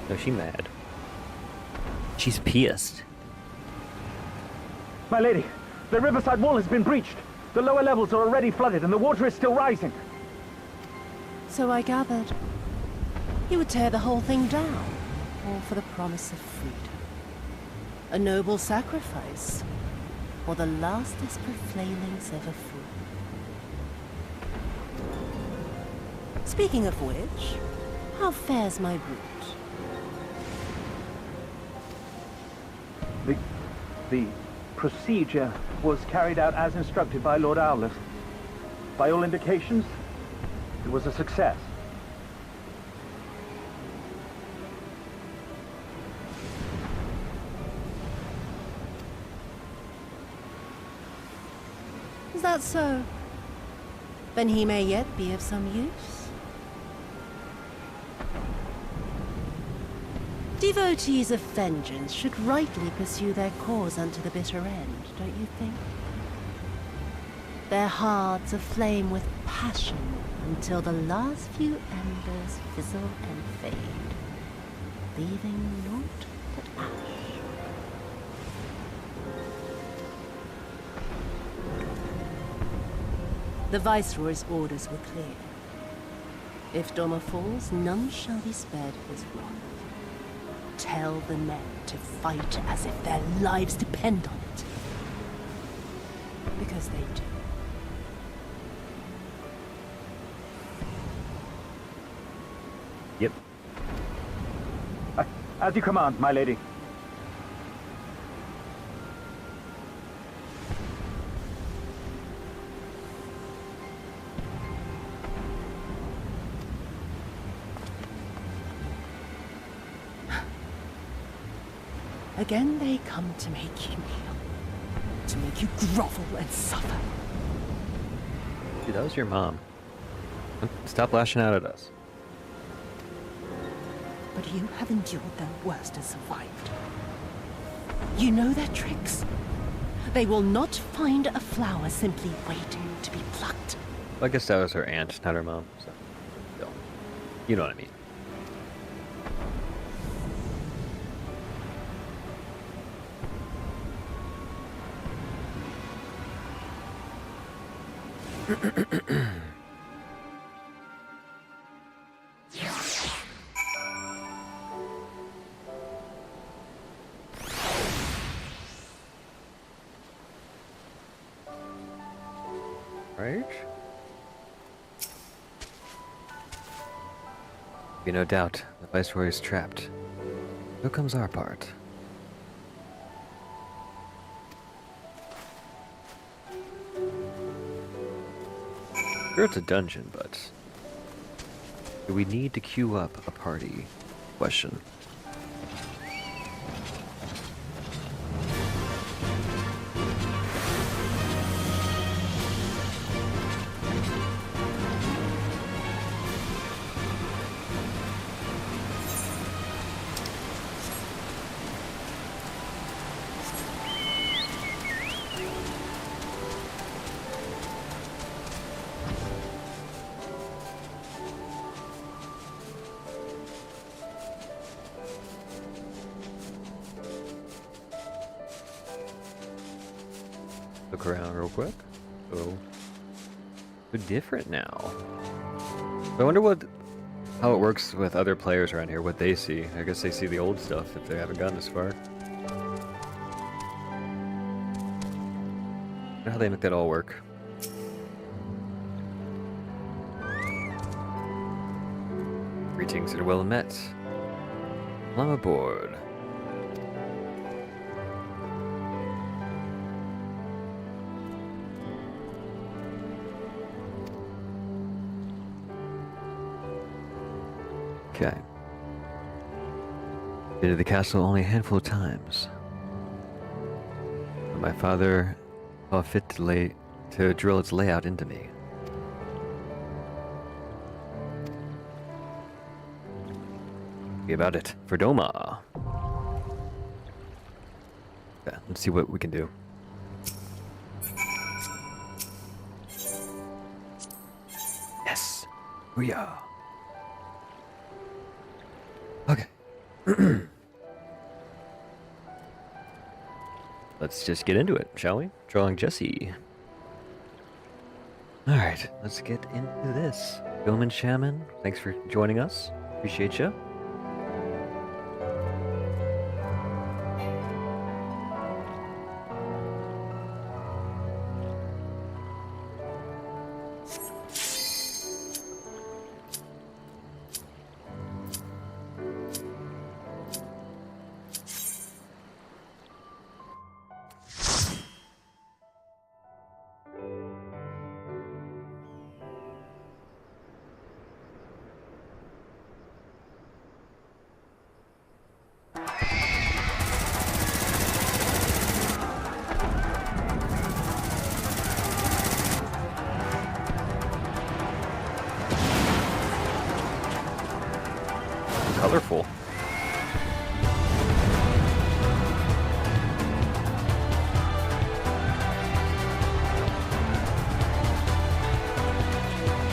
No, she mad. She's pissed.
My lady, the riverside wall has been breached. The lower levels are already flooded and the water is still rising.
So I gathered. You would tear the whole thing down, all for the promise of freedom. A noble sacrifice, or the last desperate flailings ever flew. Speaking of which, how fares my brute?
The procedure was carried out as instructed by Lord Owleth. By all indications, it was a success.
Is that so? Then he may yet be of some use. Devotees of vengeance should rightly pursue their cause unto the bitter end, don't you think? Their hearts aflame with passion until the last few embers fizzle and fade, leaving naught but ash. The Viceroy's orders were clear. If Doma falls, none shall be spared his wrath. Tell the men to fight as if their lives depend on it. Because they do.
Yep.
As you command, my lady.
Again they come to make you kneel, to make you grovel and suffer.
Dude, that was your mom. Stop lashing out at us.
But you have endured their worst and survived. You know their tricks. They will not find a flower simply waiting to be plucked.
Well, I guess that was her aunt, not her mom. So, still. You know what I mean. Right? Be no doubt, the Viceroy is trapped. So comes our part. Sure, it's a dungeon, but do we need to queue up a party? Question. Look around real quick. Oh, we're different now. I wonder how it works with other players around here. What they see. I guess they see the old stuff if they haven't gotten this far. I wonder how they make that all work. Greetings and well met. I'm aboard. Okay. Been to the castle only a handful of times. But my father saw fit to drill its layout into me. Be about it for Doma. Yeah, let's see what we can do. Yes, we are. Okay. Let's just get into it, shall we? Drawing Jesse. Alright, let's get into this. Gilman Shaman, thanks for joining us. Appreciate you. Colorful.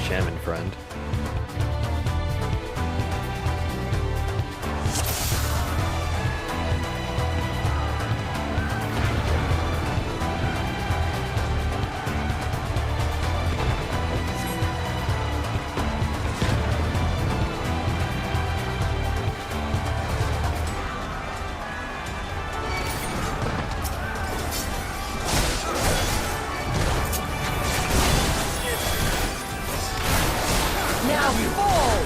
Shaman friend.
Now fall!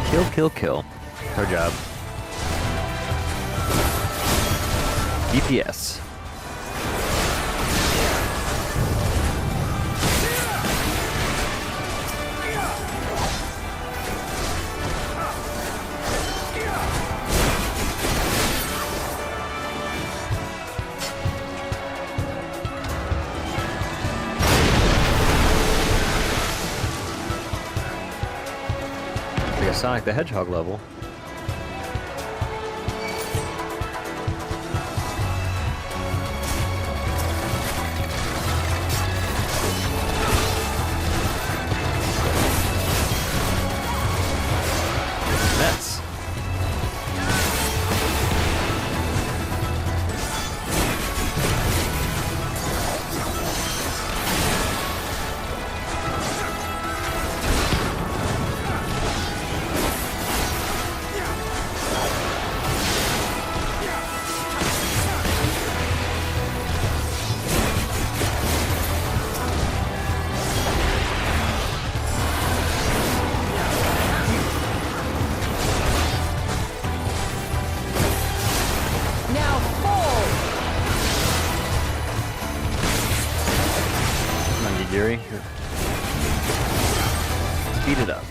Kill, kill, kill. Our job. DPS. Like a Sonic the Hedgehog level. Mets.
Now fall!
Come on, Nigiri. Speed it up.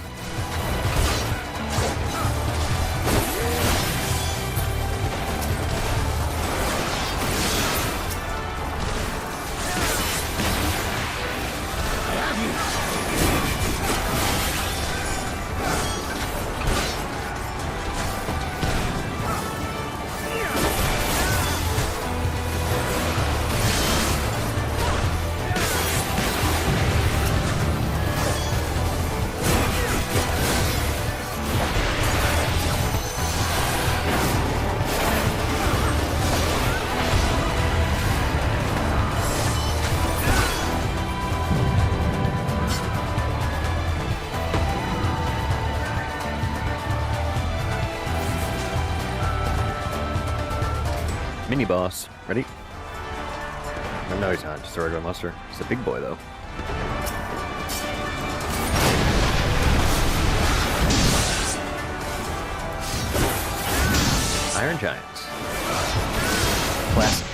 Mini boss. Ready? No, he's not. Just a regular monster. He's a big boy, though. Iron Giants. Classic.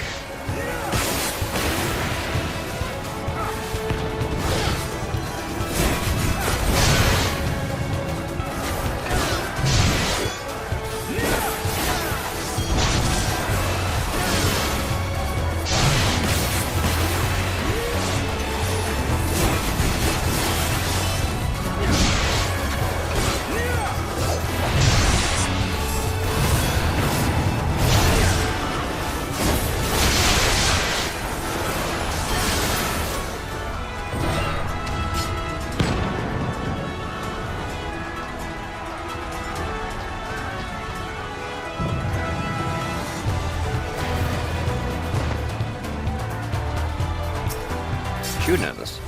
shooting at us?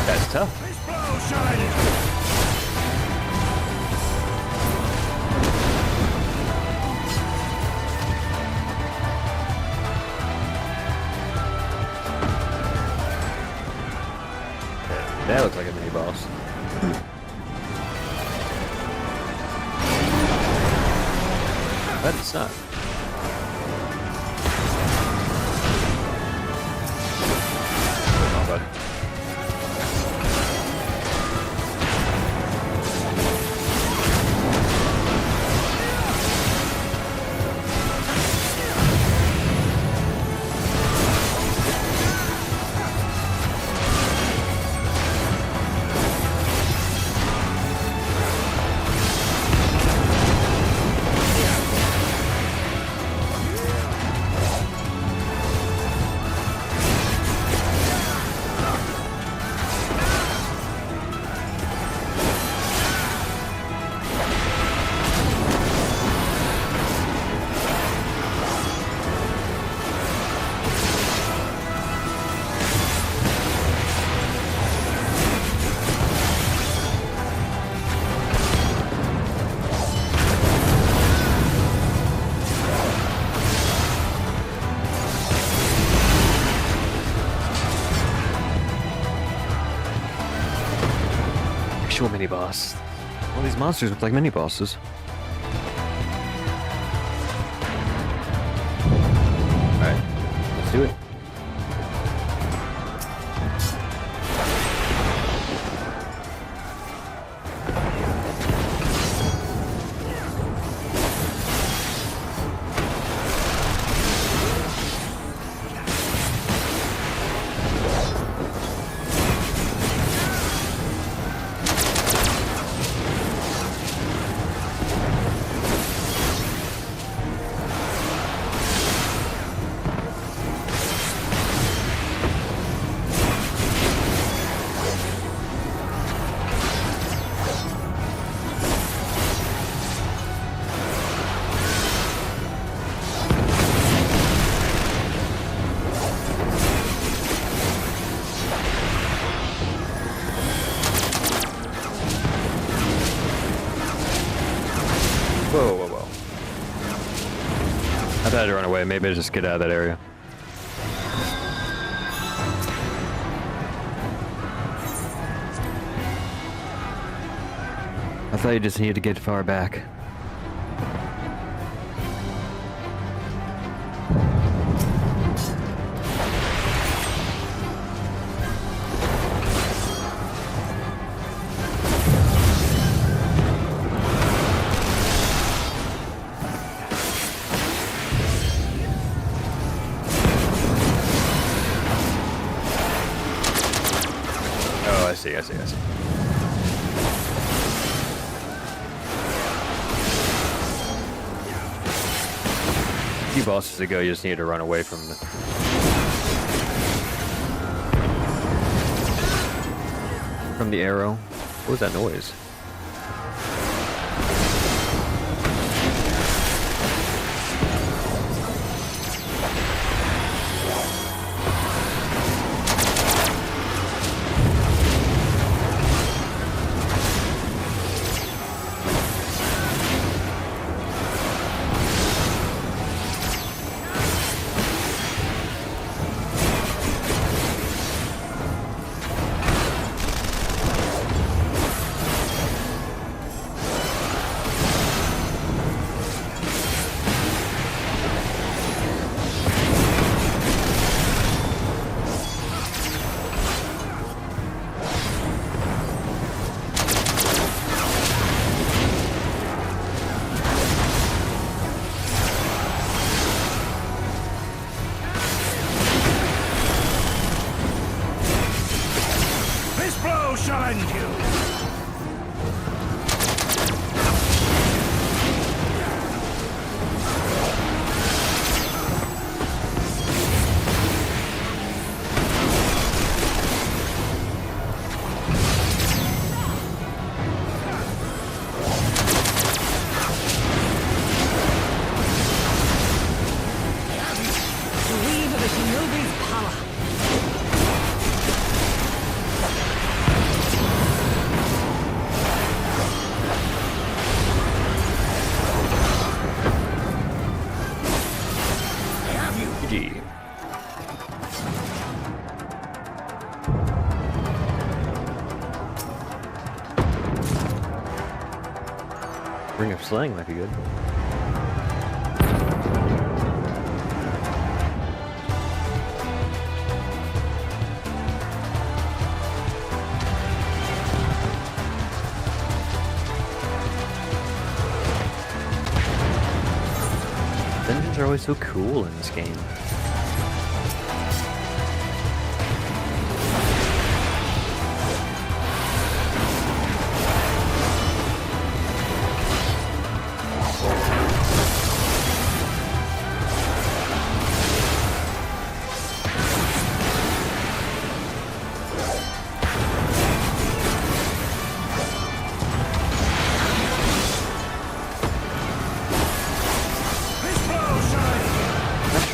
That's tough. That looks like a mini boss. But it's not. Oh, buddy. Actual mini boss. All these monsters look like mini bosses. Alright, let's do it. Whoa, whoa, whoa. I thought I'd run away. Maybe I'd just get out of that area. I thought you just needed to get far back. I see. A few bosses ago, you just need to run away from the arrow. What was that noise? sling might be good. Dungeons are always so cool in this game.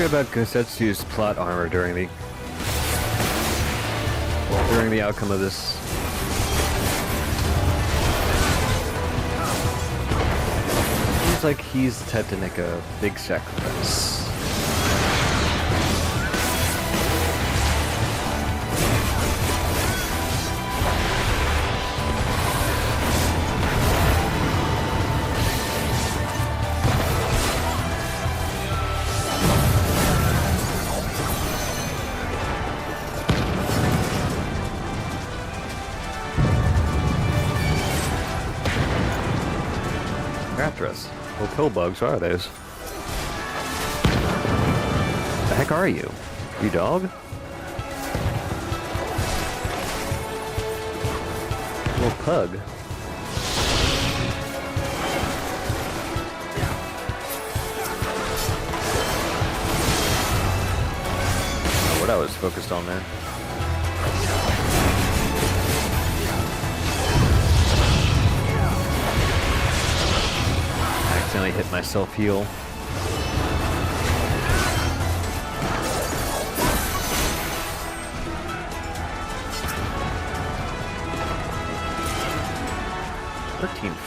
About Gosetsu's plot armor during the outcome of this. Seems like he's the type to make a big sacrifice. Raptress. What pill bugs are those? The heck are you? You dog? Little pug. What I was focused on there. Accidentally hit my self-heal.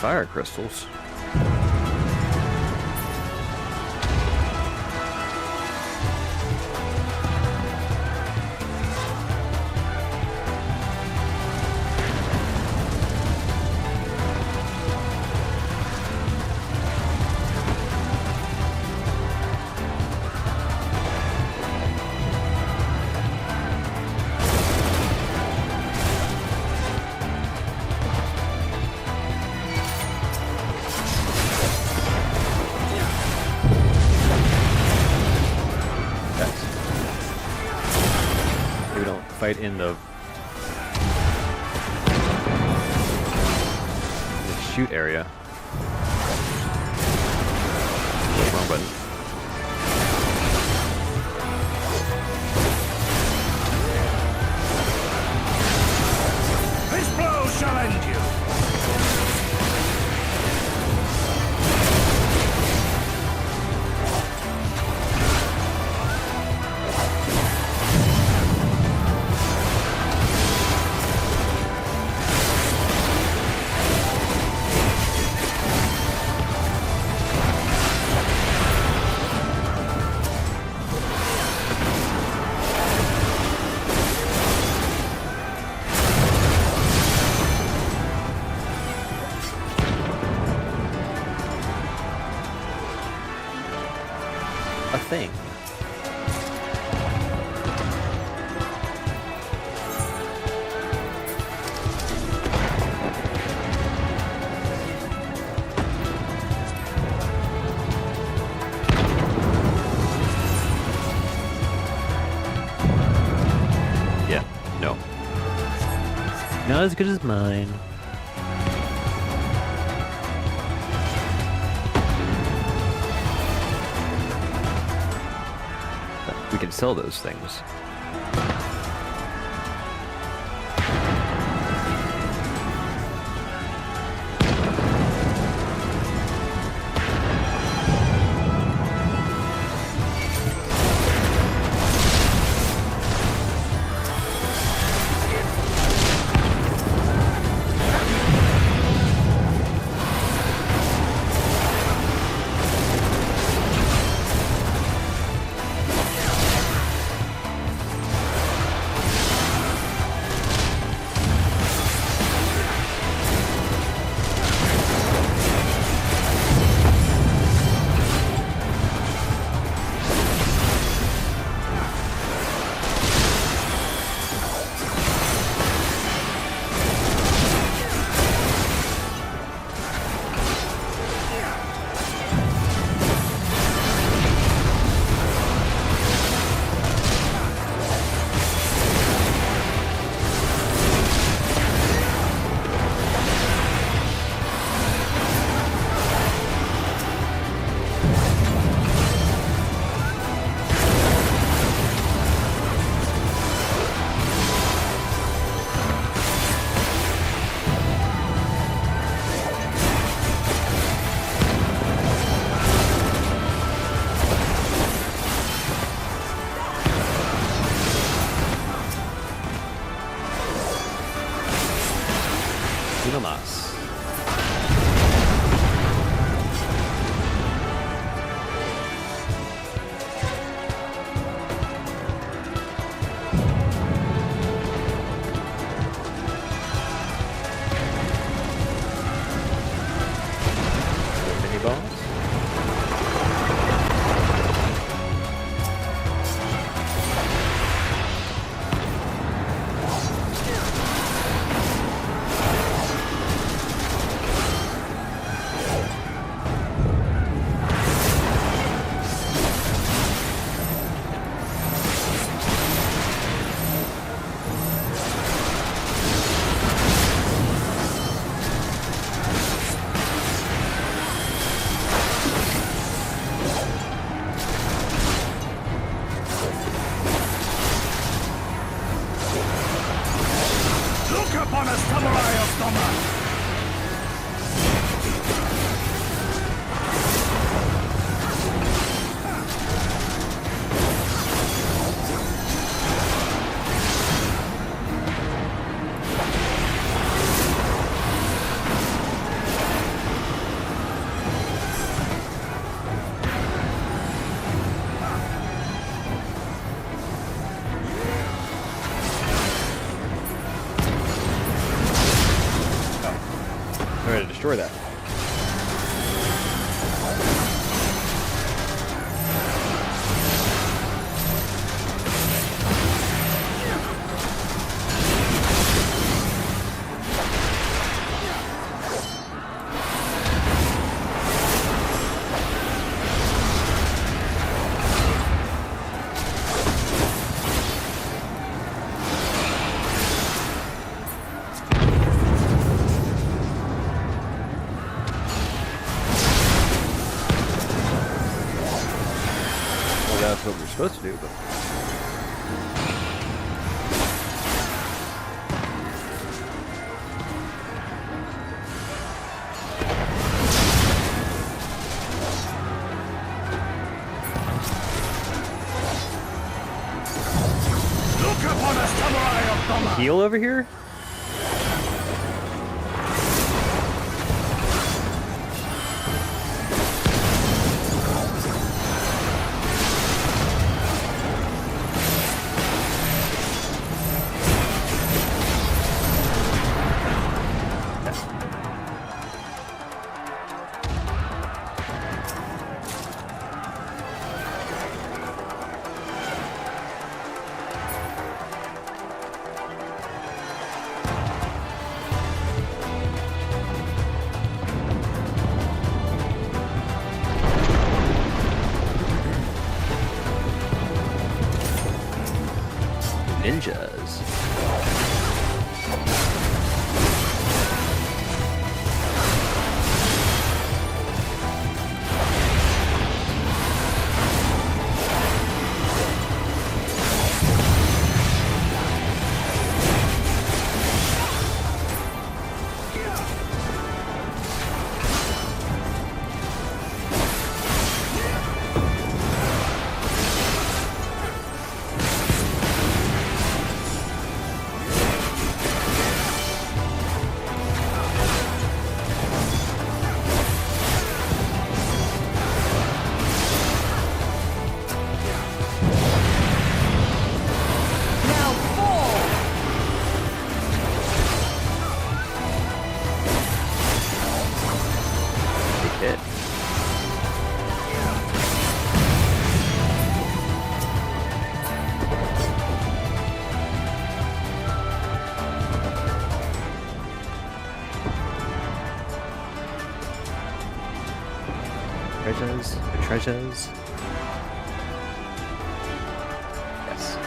Fire crystals. Fight in the shoot area. Wrong button.
This blow shall end you.
A thing. Yeah, no. Not as good as mine. We can sell those things. destroy that. That's what we're supposed to do, but...
Look upon a samurai of Doma!
Heal over here? Ninjas. Treasures. Yes.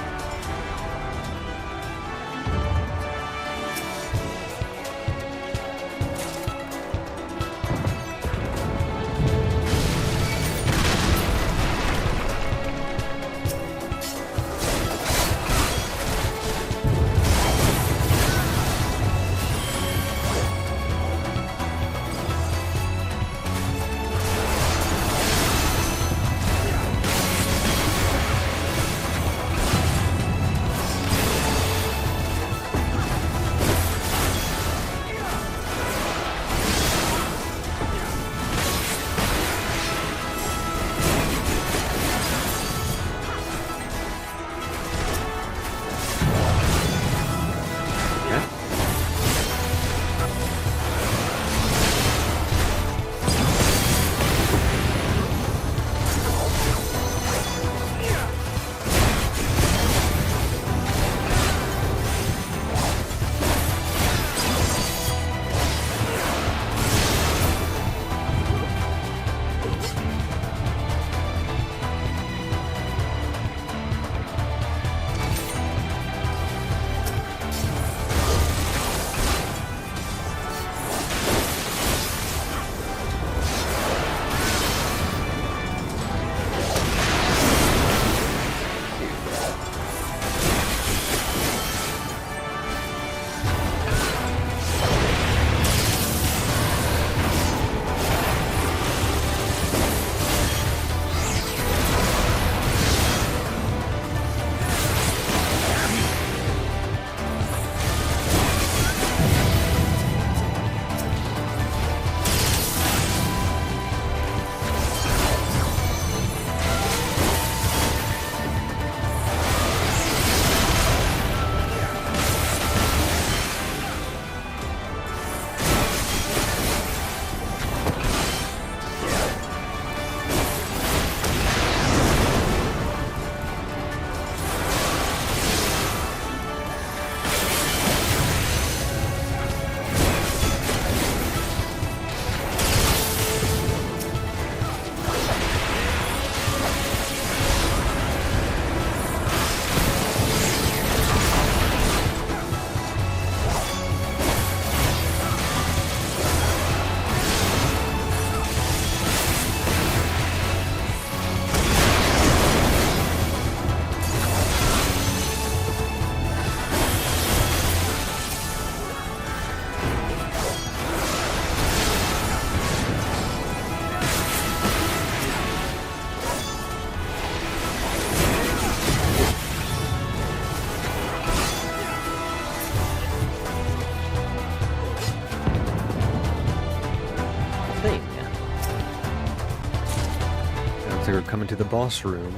Looks like we're coming to the boss room.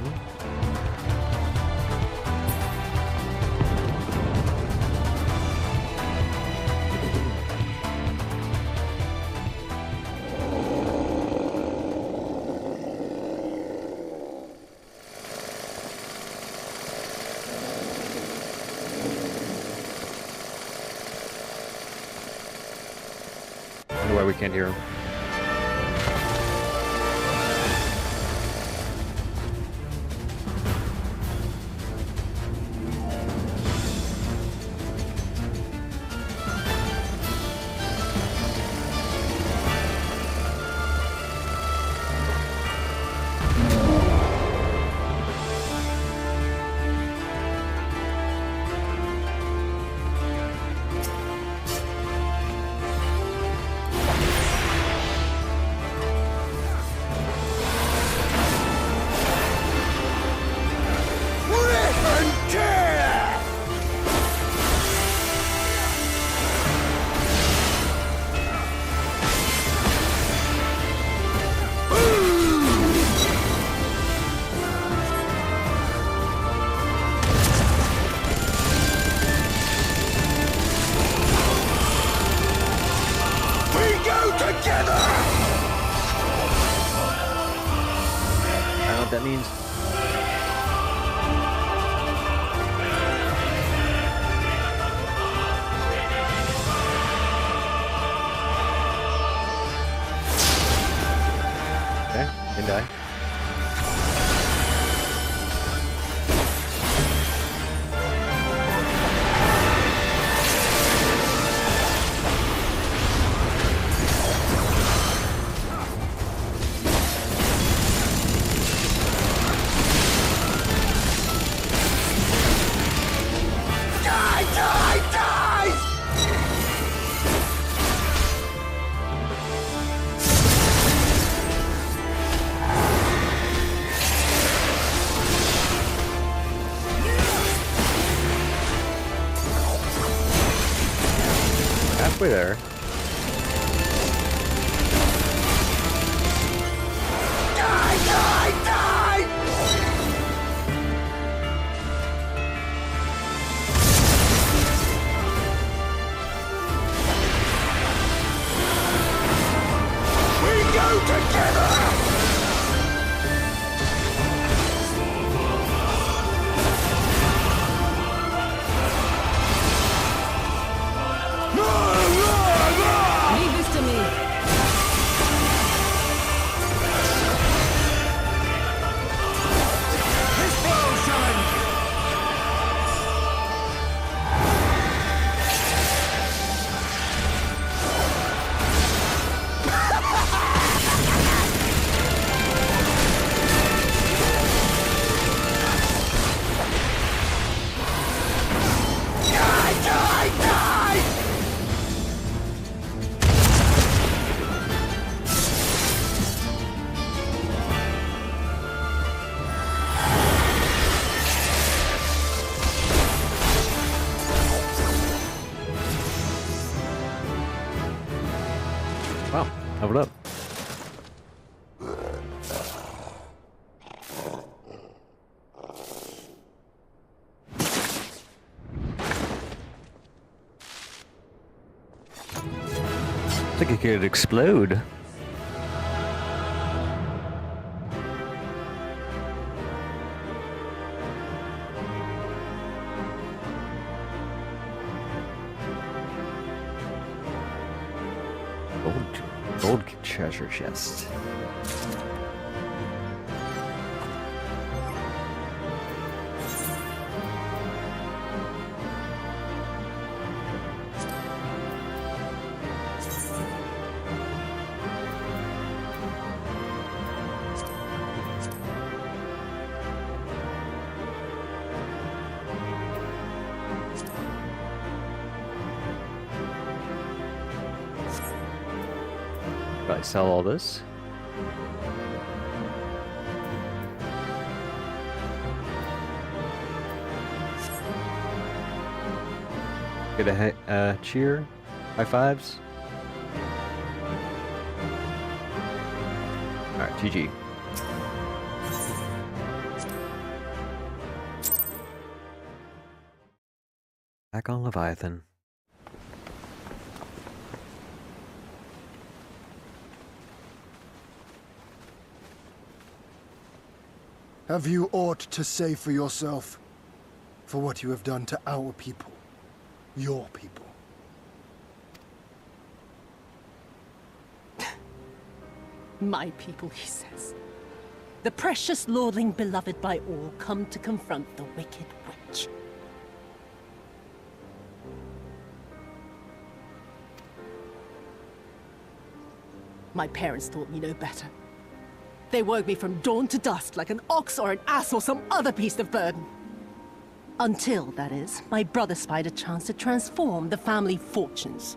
I wonder why we can't hear him. I don't know what that means. Okay, didn't die. Halfway there.
Leave this to me.
Wow, leveled up. I think it could explode. Gold treasure chest. Probably sell all this. Get a cheer, high fives. All right, GG. Back on Leviathan.
Have you aught to say for yourself? For what you have done to our people? Your people?
My people, he says. The precious lordling beloved by all, come to confront the wicked witch. My parents taught me no better. They woke me from dawn to dusk like an ox or an ass or some other beast of burden. Until, that is, my brother spied a chance to transform the family fortunes.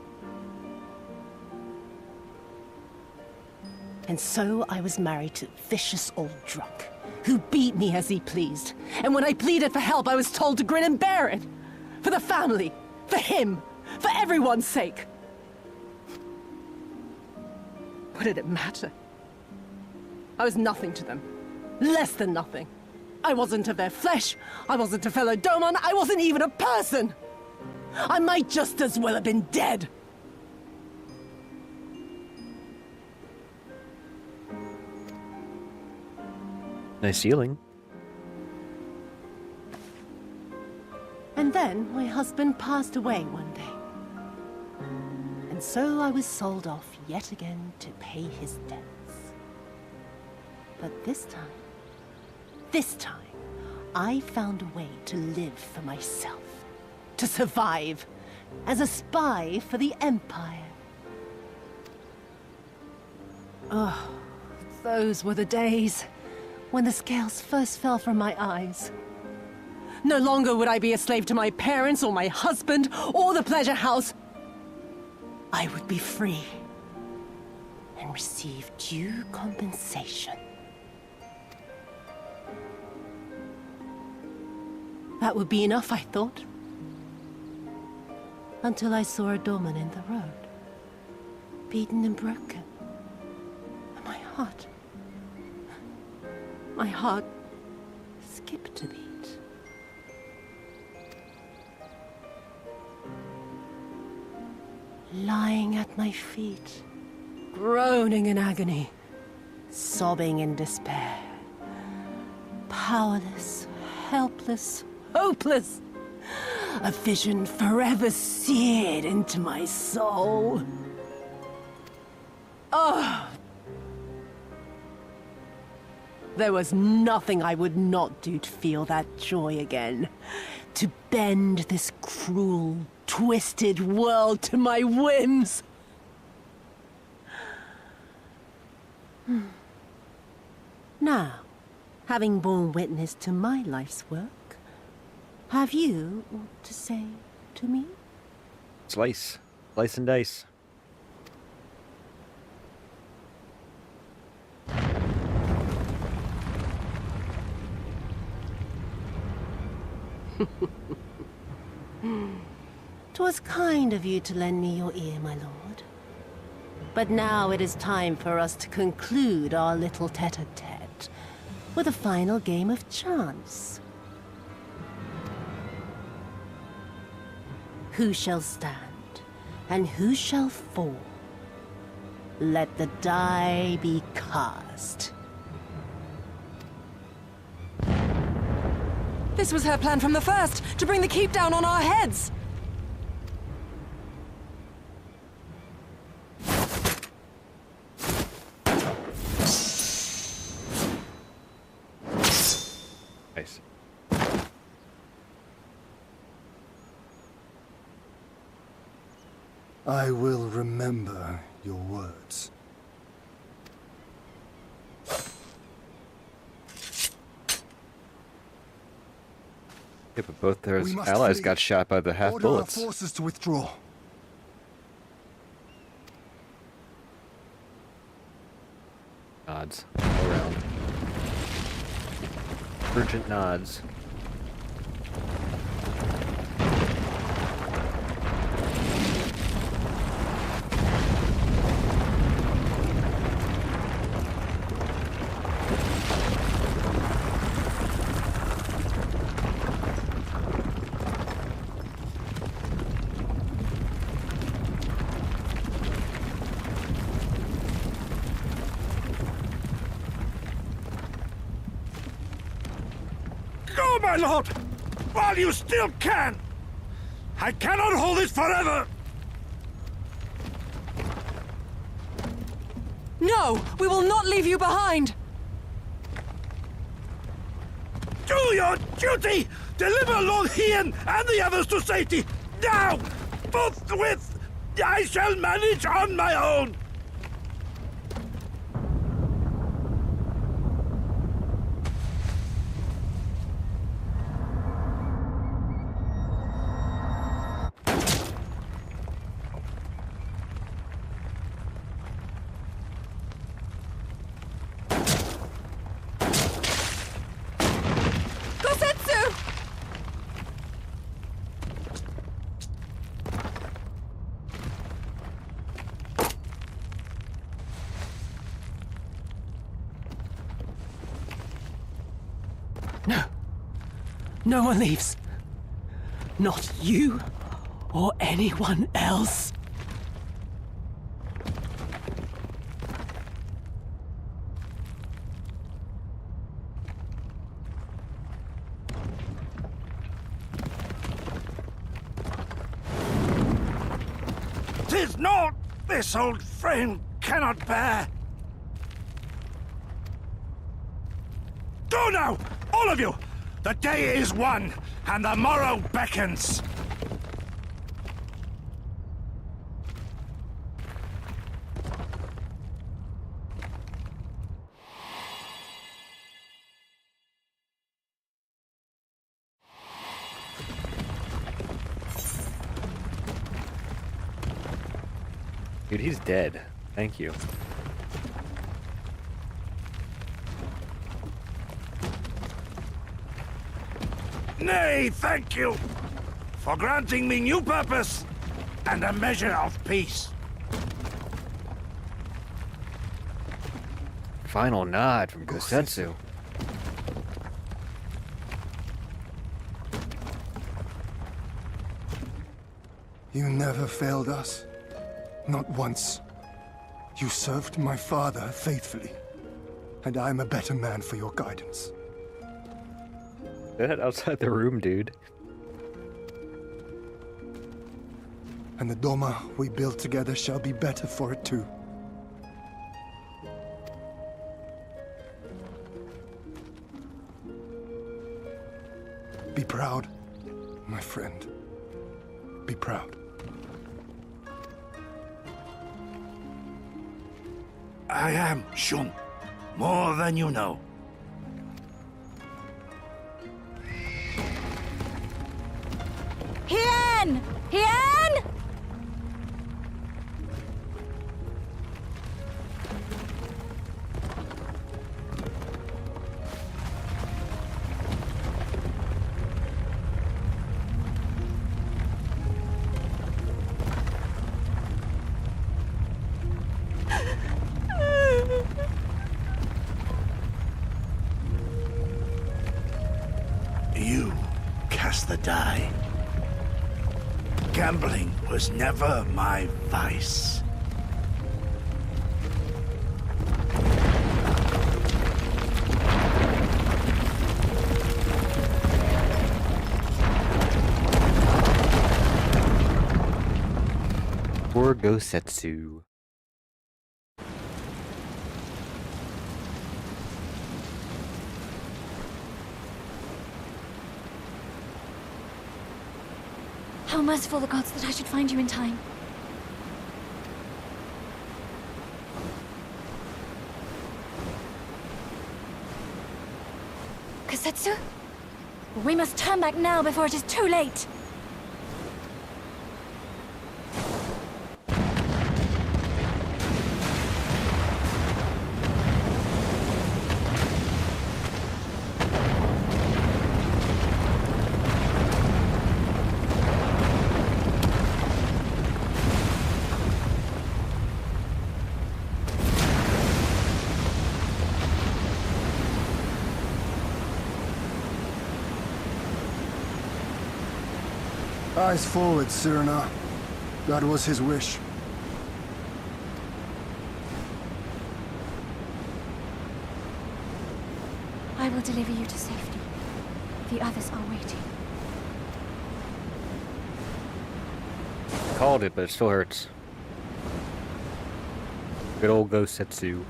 And so I was married to a vicious old drunk, who beat me as he pleased. And when I pleaded for help, I was told to grin and bear it. For the family, for him, for everyone's sake. What did it matter? I was nothing to them. Less than nothing. I wasn't of their flesh. I wasn't a fellow Domon. I wasn't even a person. I might just as well have been dead.
Nice ceiling.
And then my husband passed away one day. And so I was sold off yet again to pay his debts. But this time, I found a way to live for myself. To survive. As a spy for the Empire. Oh, those were the days when the scales first fell from my eyes. No longer would I be a slave to my parents or my husband or the pleasure house. I would be free and receive due compensation. That would be enough, I thought. Until I saw a doorman in the road, beaten and broken. And my heart skipped a beat. Lying at my feet, groaning in agony, sobbing in despair. Powerless, helpless, hopeless. A vision forever seared into my soul. Oh! There was nothing I would not do to feel that joy again. To bend this cruel, twisted world to my whims. Now, having borne witness to my life's work, have you aught to say to me?
Slice. Slice and dice.
"'Twas kind of you to lend me your ear, my lord. But now it is time for us to conclude our little tete-a-tete with a final game of chance. Who shall stand, and who shall fall? Let the die be cast."
This was her plan from the first, to bring the keep down on our heads!
Nice.
I will remember your words.
Yeah, but both their
We must
allies
flee.
got shot by the half
Order
bullets.
our forces to withdraw.
Nods all around. Urgent nods.
Go, my lord! While you still can! I cannot hold this forever!
No! We will not leave you behind!
Do your duty! Deliver Lord Hien and the others to safety! Now! Forthwith! I shall manage on my own!
No. No one leaves. Not you or anyone else.
"'Tis naught this old frame cannot bear. Go now, all of you! The day is won, and the morrow beckons.
Dude, he's dead. Thank you.
Nay, thank you for granting me new purpose and a measure of peace.
Final nod from Gosetsu.
You never failed us. Not once. You served my father faithfully, and I'm a better man for your guidance.
That outside the room, dude.
And the Doma we build together shall be better for it too. Be proud, my friend. Be proud.
I am, Shun. More than you know.
Hien! Hien!
You cast the die. Gambling was never my vice.
Poor Gosetsu.
How merciful the gods that I should find you in time. Kosetsu? We must turn back now before it is too late.
Eyes forward, Cyrano. That was his wish.
I will deliver you to safety. The others are waiting.
Called it, but it still hurts. Good old Ghost Setsu.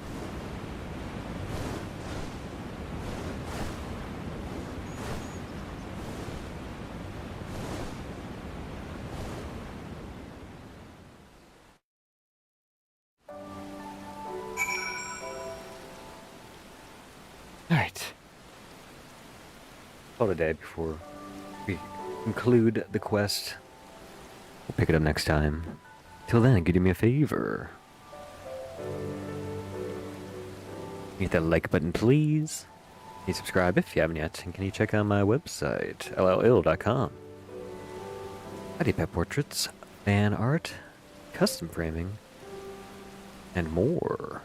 Alright. Call it a day before we conclude the quest. We'll pick it up next time. Till then, could you do me a favor? Hit that like button, please. Can you subscribe if you haven't yet? And can you check out my website, llill.com? I do pet portraits, fan art, custom framing, and more.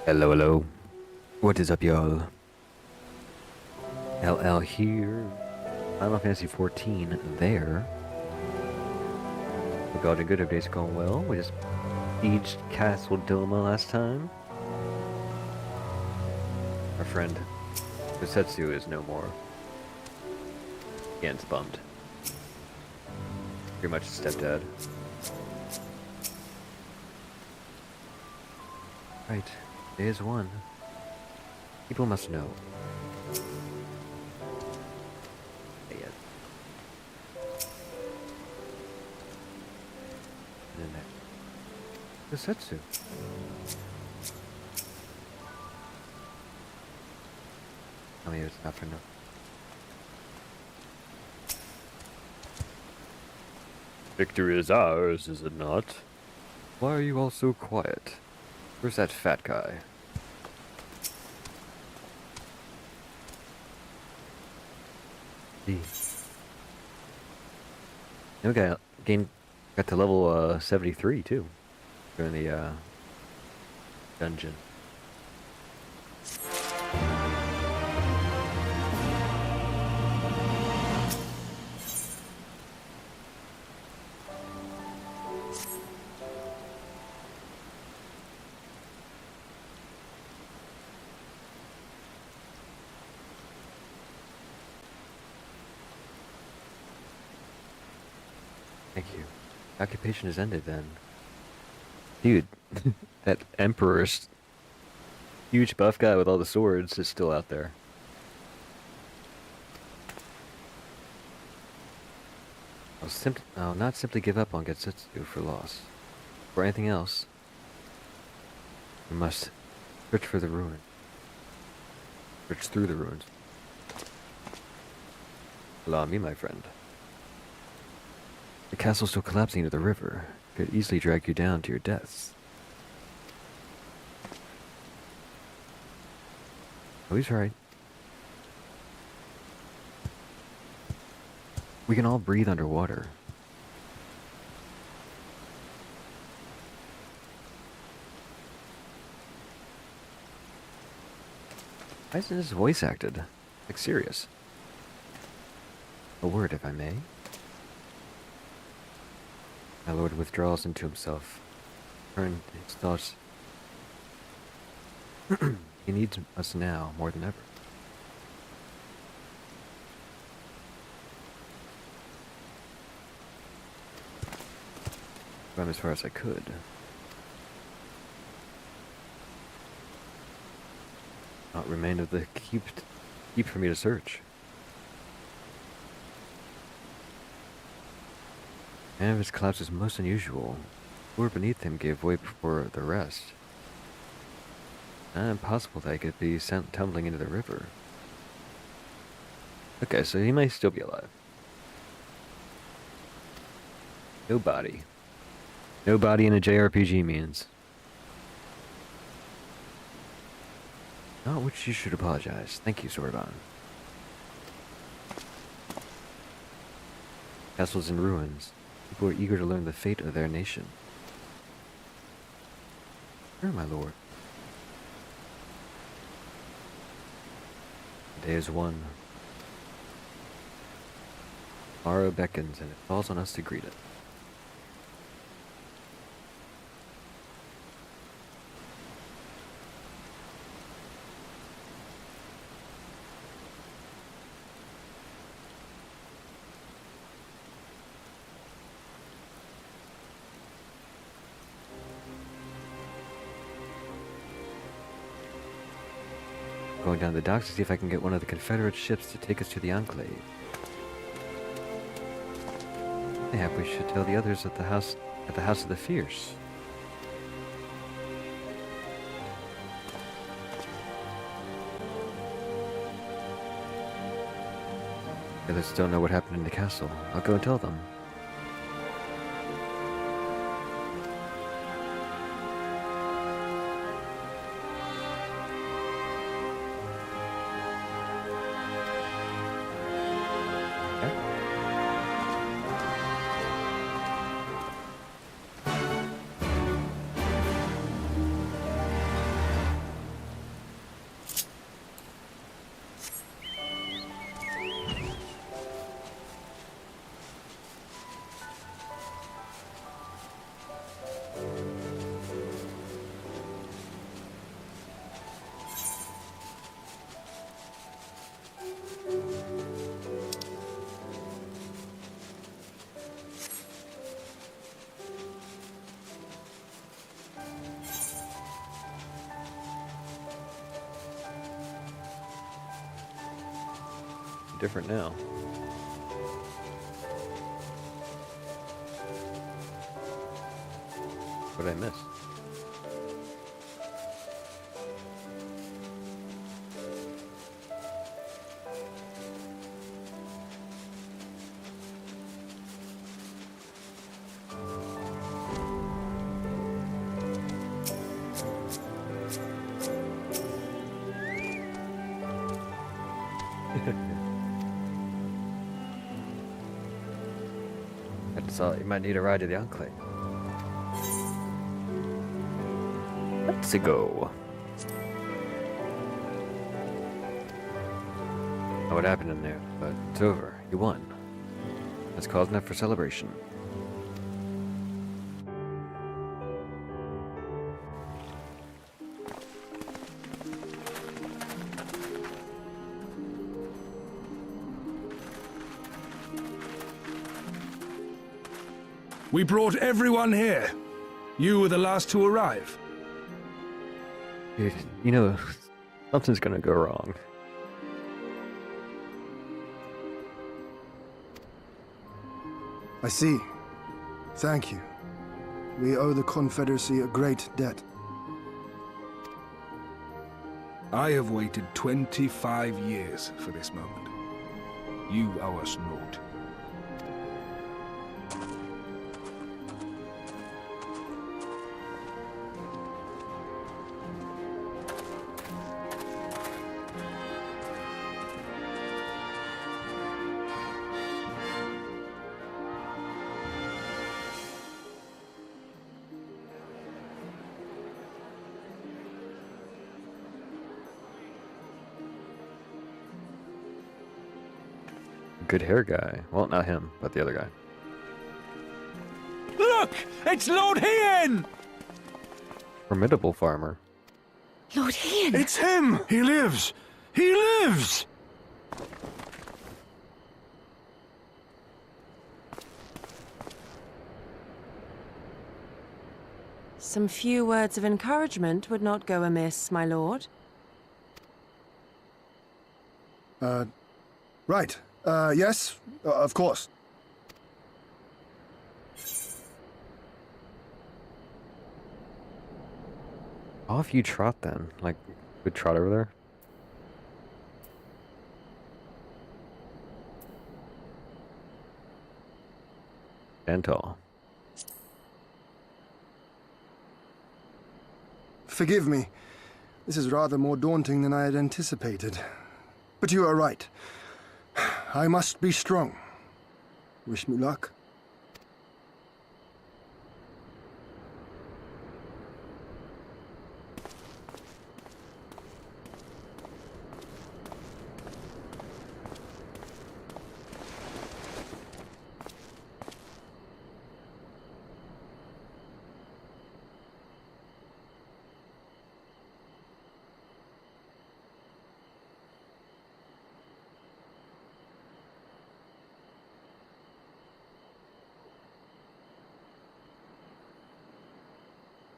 Hello, hello. What is up, y'all? LL here. Final Fantasy 14 there. We're going good. Everything's going well. We just sieged Castle Doma last time. Our friend Kusetsu is no more. Again's bummed. Pretty much a stepdad. Right. Day is one. People must know. Yeah. And then Kusetsu. I mean, it's not for nothing. Victory is ours, is it not? Why are you all so quiet? Where's that fat guy? Then we got to level 73 too during the dungeon. Thank you. Occupation has ended then. Dude, that Emperor's huge buff guy with all the swords is still out there. I'll not simply give up on Getsetsu for loss. For anything else, we must search for the ruin. Search through the ruins. Allow me, my friend. The castle's still collapsing into the river. It could easily drag you down to your deaths. Oh, he's right. We can all breathe underwater. Why isn't this voice acted? Like serious. A word, if I may. My lord withdraws into himself. Turn his thoughts. He needs us now more than ever. I went as far as I could. Naught remained of the keep for me to search. And his collapse is most unusual. The floor beneath him gave way before the rest. Not impossible that he could be sent tumbling into the river. Okay, so he may still be alive. No body. No body in a JRPG means. Not which you should apologize. Thank you, Sorban. Castles in ruins. People are eager to learn the fate of their nation. Sure, my lord. The day is won. Tomorrow beckons, and it falls on us to greet it. Going down the docks to see if I can get one of the Confederate ships to take us to the Enclave. Mayhap we should tell the others at the House of the Fierce. The others don't know what happened in the castle. I'll go and tell them. different now. What did I miss? You might need a ride to the Enclave. Let's go. Know what happened in there, but it's over. You won. That's cause enough for celebration.
We brought everyone here. You were the last to arrive.
Dude, you know, something's gonna go wrong.
I see. Thank you. We owe the Confederacy a great debt.
I have waited 25 years for this moment. You owe us naught.
Good hair guy. Well, not him, but the other guy.
Look! It's Lord Hien!
Formidable farmer.
Lord Hien!
It's him! He lives! He lives!
Some few words of encouragement would not go amiss, my lord.
Right. Yes, of course.
Off you trot then. Like, good trot over there. Stand tall.
Forgive me. This is rather more daunting than I had anticipated. But you are right. I must be strong. Wish me luck.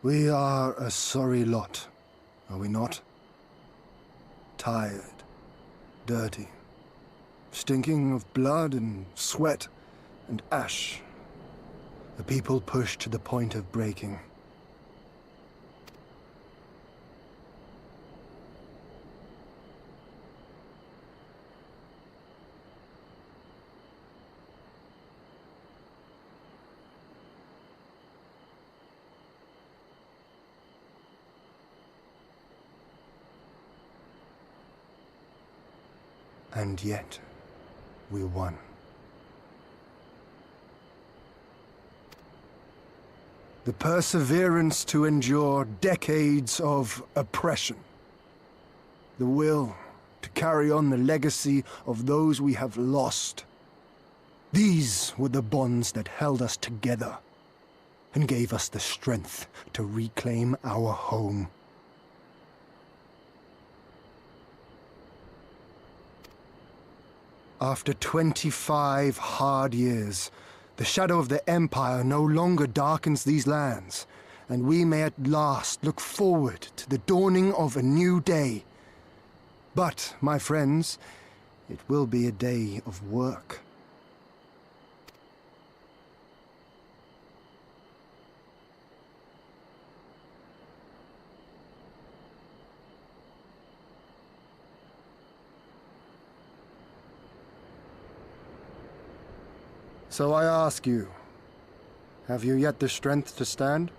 We are a sorry lot, are we not? Tired, dirty, stinking of blood and sweat and ash. A people pushed to the point of breaking. And yet, we won. The perseverance to endure decades of oppression. The will to carry on the legacy of those we have lost. These were the bonds that held us together and gave us the strength to reclaim our home. After 25 hard years, the shadow of the Empire no longer darkens these lands, and we may at last look forward to the dawning of a new day. But, my friends, It will be a day of work. So I ask you, have you yet the strength to stand?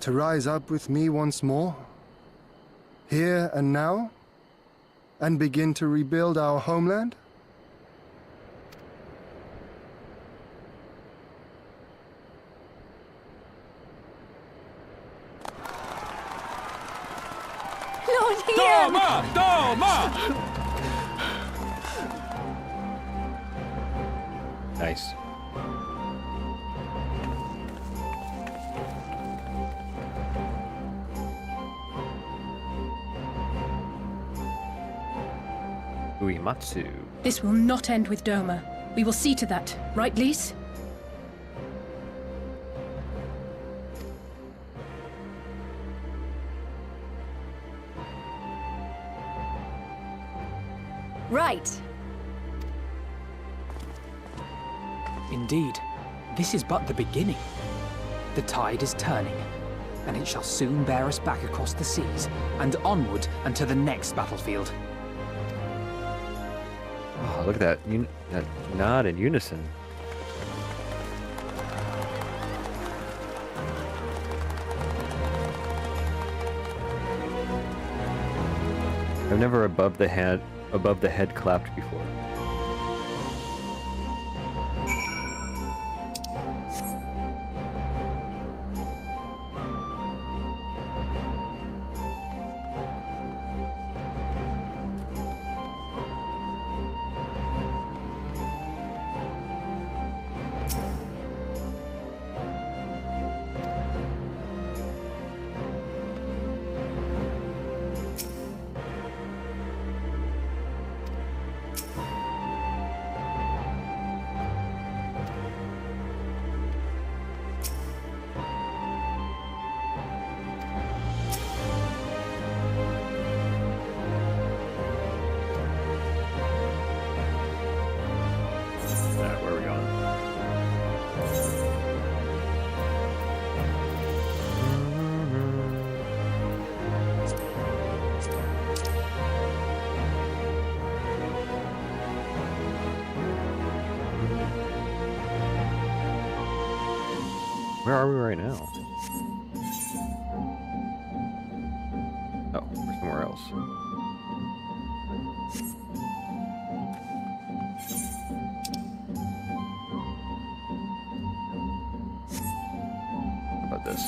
To rise up with me once more? Here and now? And begin to rebuild our homeland?
Lord Ian!
Doma!
Nice. Uematsu.
This will not end with Doma. We will see to that, right, Lise?
Right.
Indeed, this is but the beginning. The tide is turning, and it shall soon bear us back across the seas and onward and to the next battlefield.
Oh, look at that, that nod in unison. I've never above the head clapped before. Where are we going? Where are we right now? Oh, we're somewhere else. How about this?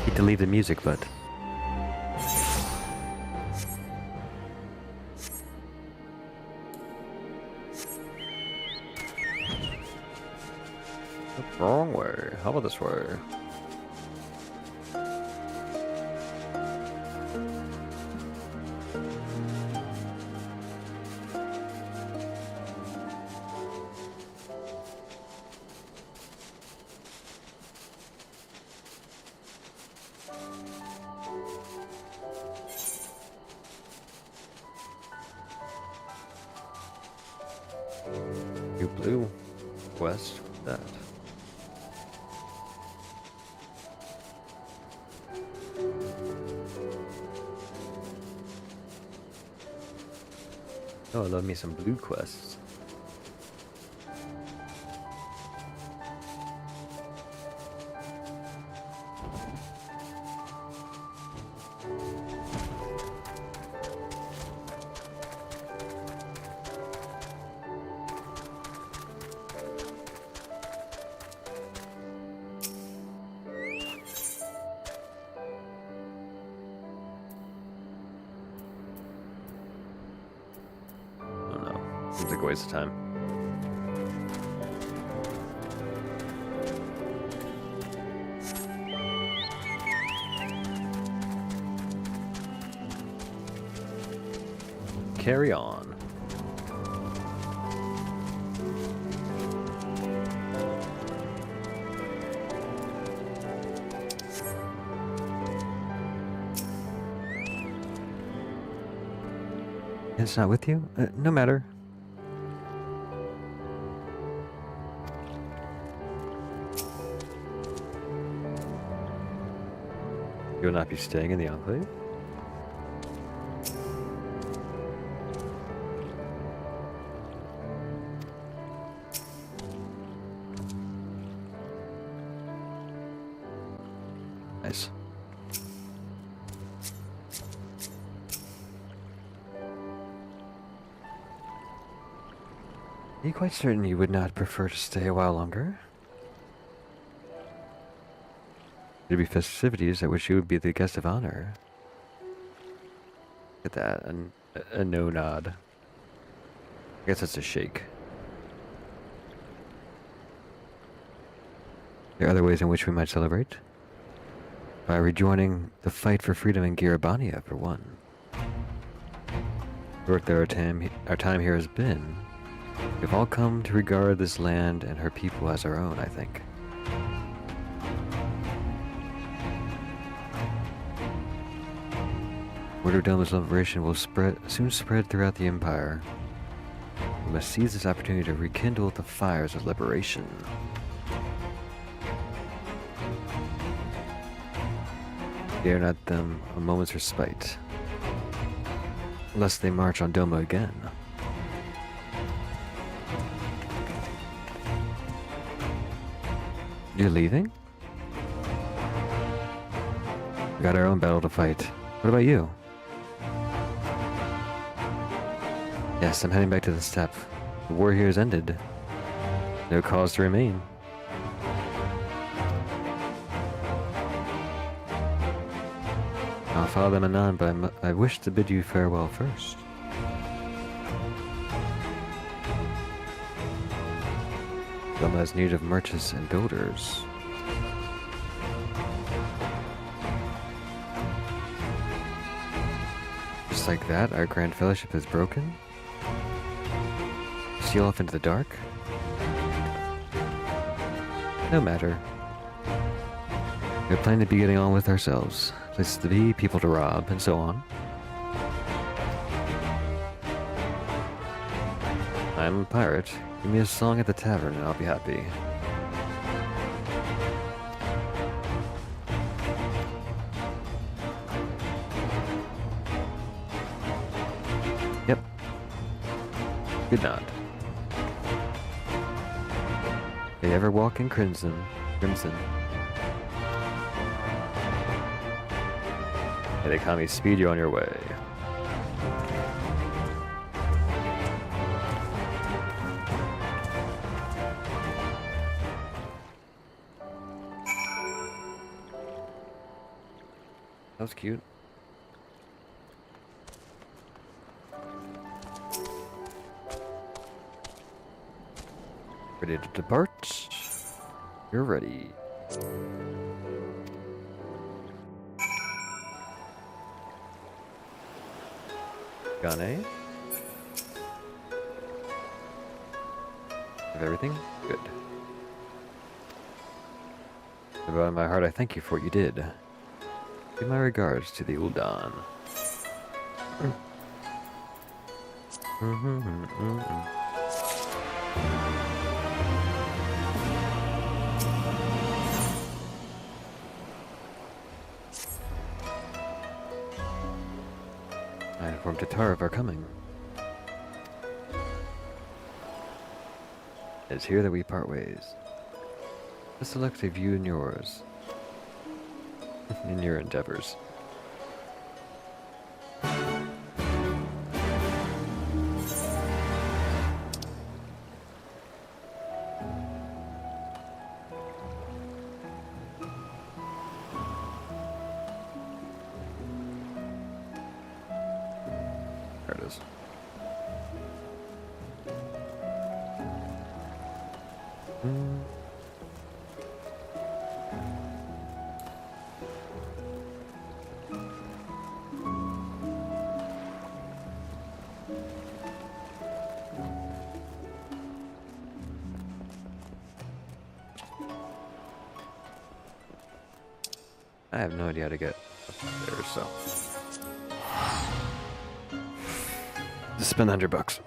Hate to leave the music, but wrong way. How about this way? You blue. West. That. Oh, I love me some blue quests. Seems like a waste of time. carry on. It's not with you? No matter. You will not be staying in the Enclave? Nice. Are you quite certain you would not prefer to stay a while longer? There'd be festivities at which you would be the guest of honor. Look at that, a no nod. I guess that's a shake. There are other ways in which we might celebrate. By rejoining the fight for freedom in Girabania, for one. The work that our time here has been, we've all come to regard this land and her people as our own, I think. Word of Doma's liberation will soon spread throughout the Empire. We must seize this opportunity to rekindle the fires of liberation. Dare not them a moment's respite, lest they march on Doma again. You're leaving? We got our own battle to fight. What about you? Yes, I'm heading back to the steppe. The war here is ended. No cause to remain. I'll follow them anon, but I wish to bid you farewell first. Doma has need of merchants and builders. Just like that, our grand fellowship is broken? Seal off into the dark? No matter. We plan to be getting on with ourselves. Places to be, people to rob, and so on. I'm a pirate. Give me a song at the tavern and I'll be happy. Yep. Good nod. If you ever walk in Crimson. Hey, they call me speed you on your way. That was cute. Ready to depart? You're ready. Gane? Have everything? Good. With the bottom of my heart, I thank you for what you did. Give my regards to the Uldan. I informed Tatar of our coming. It's here that we part ways. Best of luck to you and yours. In your endeavors. There it is. I have no idea how to get up there, so. Just spend $100.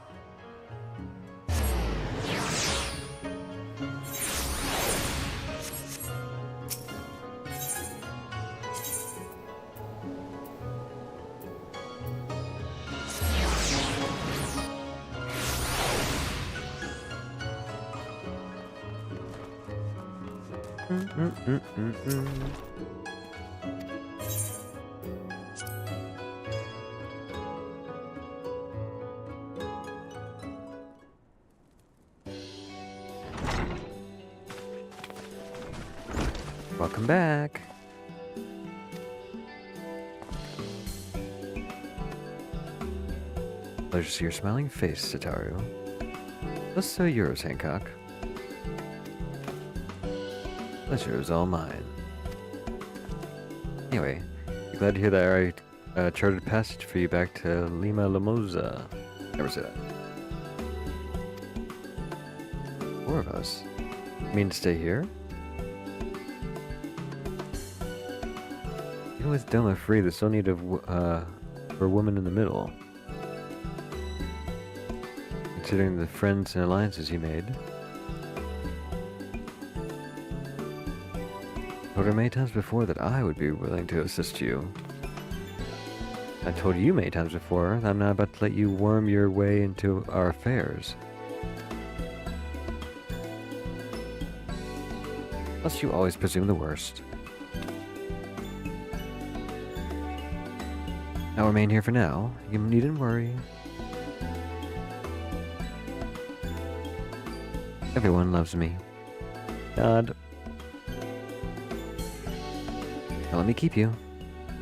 Welcome back. Pleasure to see your smiling face, Sitaru. Let's say yours, Hancock. Pleasure is all mine. Anyway, you're glad to hear that I charted a passage for you back to Lima Lamosa. Never say that. 4 of us. You mean to stay here? Even with Doma free, there's still need for a woman in the middle. Considering the friends and alliances you made. I told her many times before that I would be willing to assist you. I told you many times before that I'm not about to let you worm your way into our affairs. Plus, you always presume the worst. I'll remain here for now. You needn't worry. Everyone loves me. God. Now let me keep you.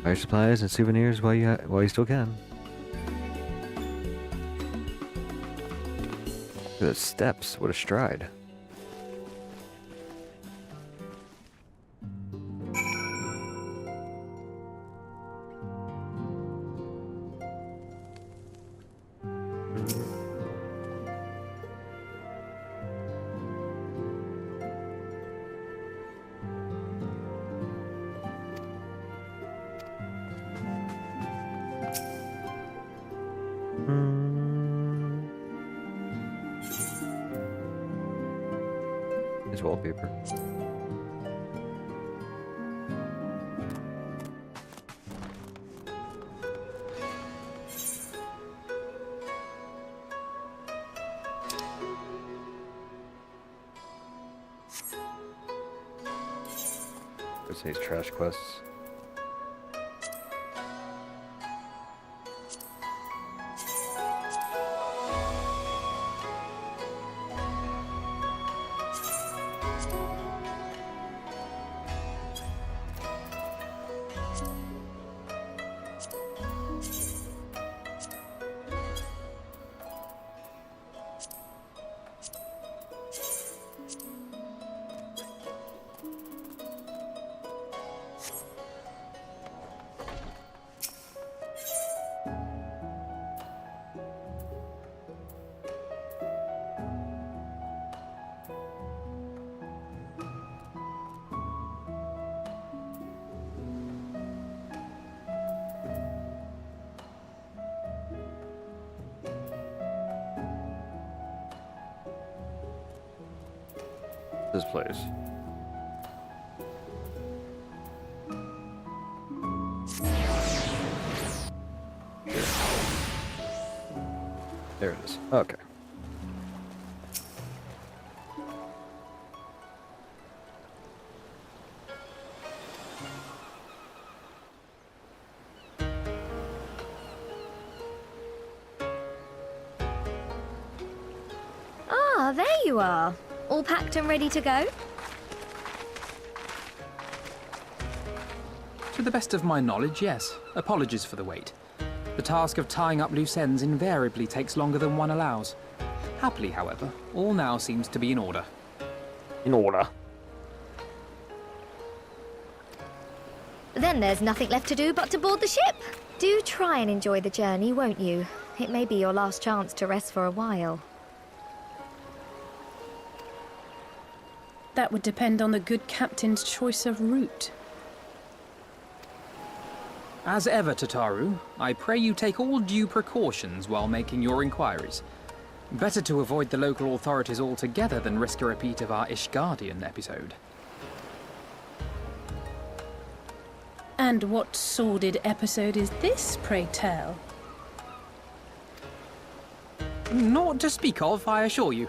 Buy your supplies and souvenirs while you still can. Look at those steps. What a stride. His wallpaper. Let's say trash quests. This place. There it is. Okay.
Ah, there you are. All packed and ready to go?
To the best of my knowledge, yes. Apologies for the wait. The task of tying up loose ends invariably takes longer than one allows. Happily, however, all now seems to be in order.
In order.
Then there's nothing left to do but to board the ship. Do try and enjoy the journey, won't you? It may be your last chance to rest for a while.
That would depend on the good captain's choice of route.
As ever, Tataru, I pray you take all due precautions while making your inquiries. Better to avoid the local authorities altogether than risk a repeat of our Ishgardian episode.
And what sordid episode is this, pray tell?
Not to speak of, I assure you.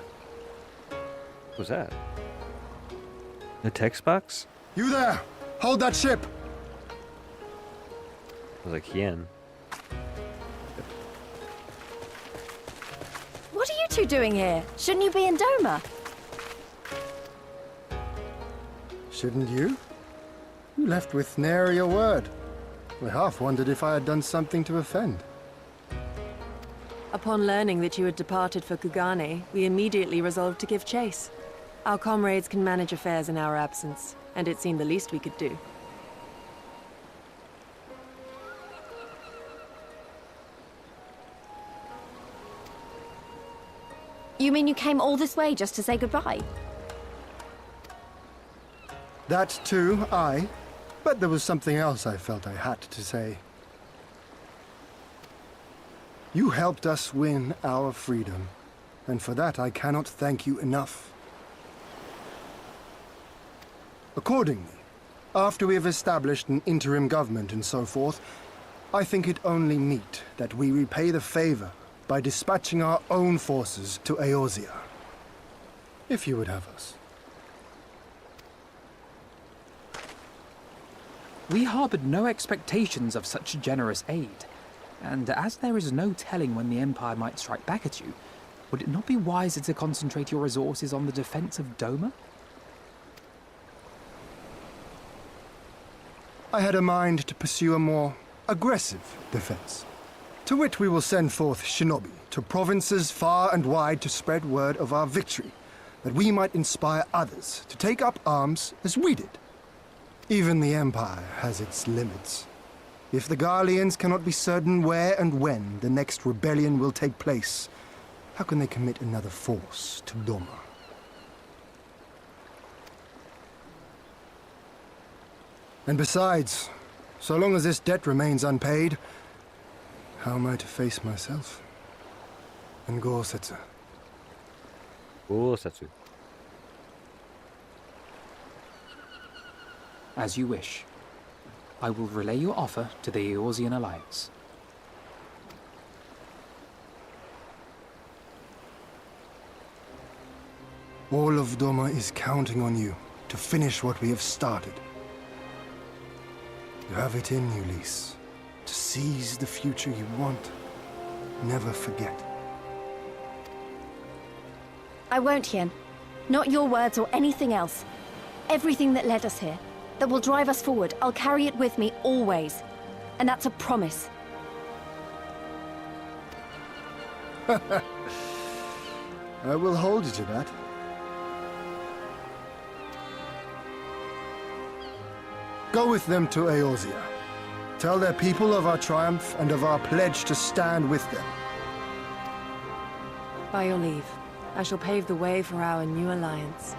What was that? The text box?
You there! Hold that ship!
It was like Hien.
What are you two doing here? Shouldn't you be in Doma?
Shouldn't you? You left with nary a word. I half wondered if I had done something to offend.
Upon learning that you had departed for Kugane, we immediately resolved to give chase. Our comrades can manage affairs in our absence, and it seemed the least we could do.
You mean you came all this way just to say goodbye?
That too, aye. But there was something else I felt I had to say. You helped us win our freedom, and for that I cannot thank you enough. Accordingly, after we have established an interim government and so forth, I think it only meet that we repay the favor by dispatching our own forces to Eorzea. If you would have us.
We harbored no expectations of such generous aid, and as there is no telling when the Empire might strike back at you, would it not be wiser to concentrate your resources on the defense of Doma?
I had a mind to pursue a more aggressive defense, to which we will send forth shinobi to provinces far and wide to spread word of our victory, that we might inspire others to take up arms as we did. Even the Empire has its limits. If the Garleans cannot be certain where and when the next rebellion will take place, how can they commit another force to Doma? And besides, so long as this debt remains unpaid, how am I to face myself? And Gorsetsu?
Gorsetsu.
As you wish. I will relay your offer to the Eorzean Alliance.
All of Doma is counting on you to finish what we have started. You have it in you, Lise, to seize the future you want. Never forget.
I won't, Hien. Not your words or anything else. Everything that led us here, that will drive us forward, I'll carry it with me always. And that's a promise.
I will hold you to that. Go with them to Eorzea. Tell their people of our triumph and of our pledge to stand with them.
By your leave, I shall pave the way for our new alliance.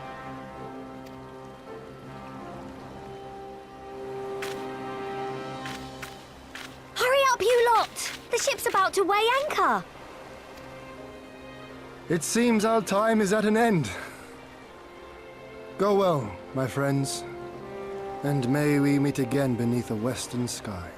Hurry up, you lot! The ship's about to weigh anchor!
It seems our time is at an end. Go well, my friends, and may we meet again beneath a western sky.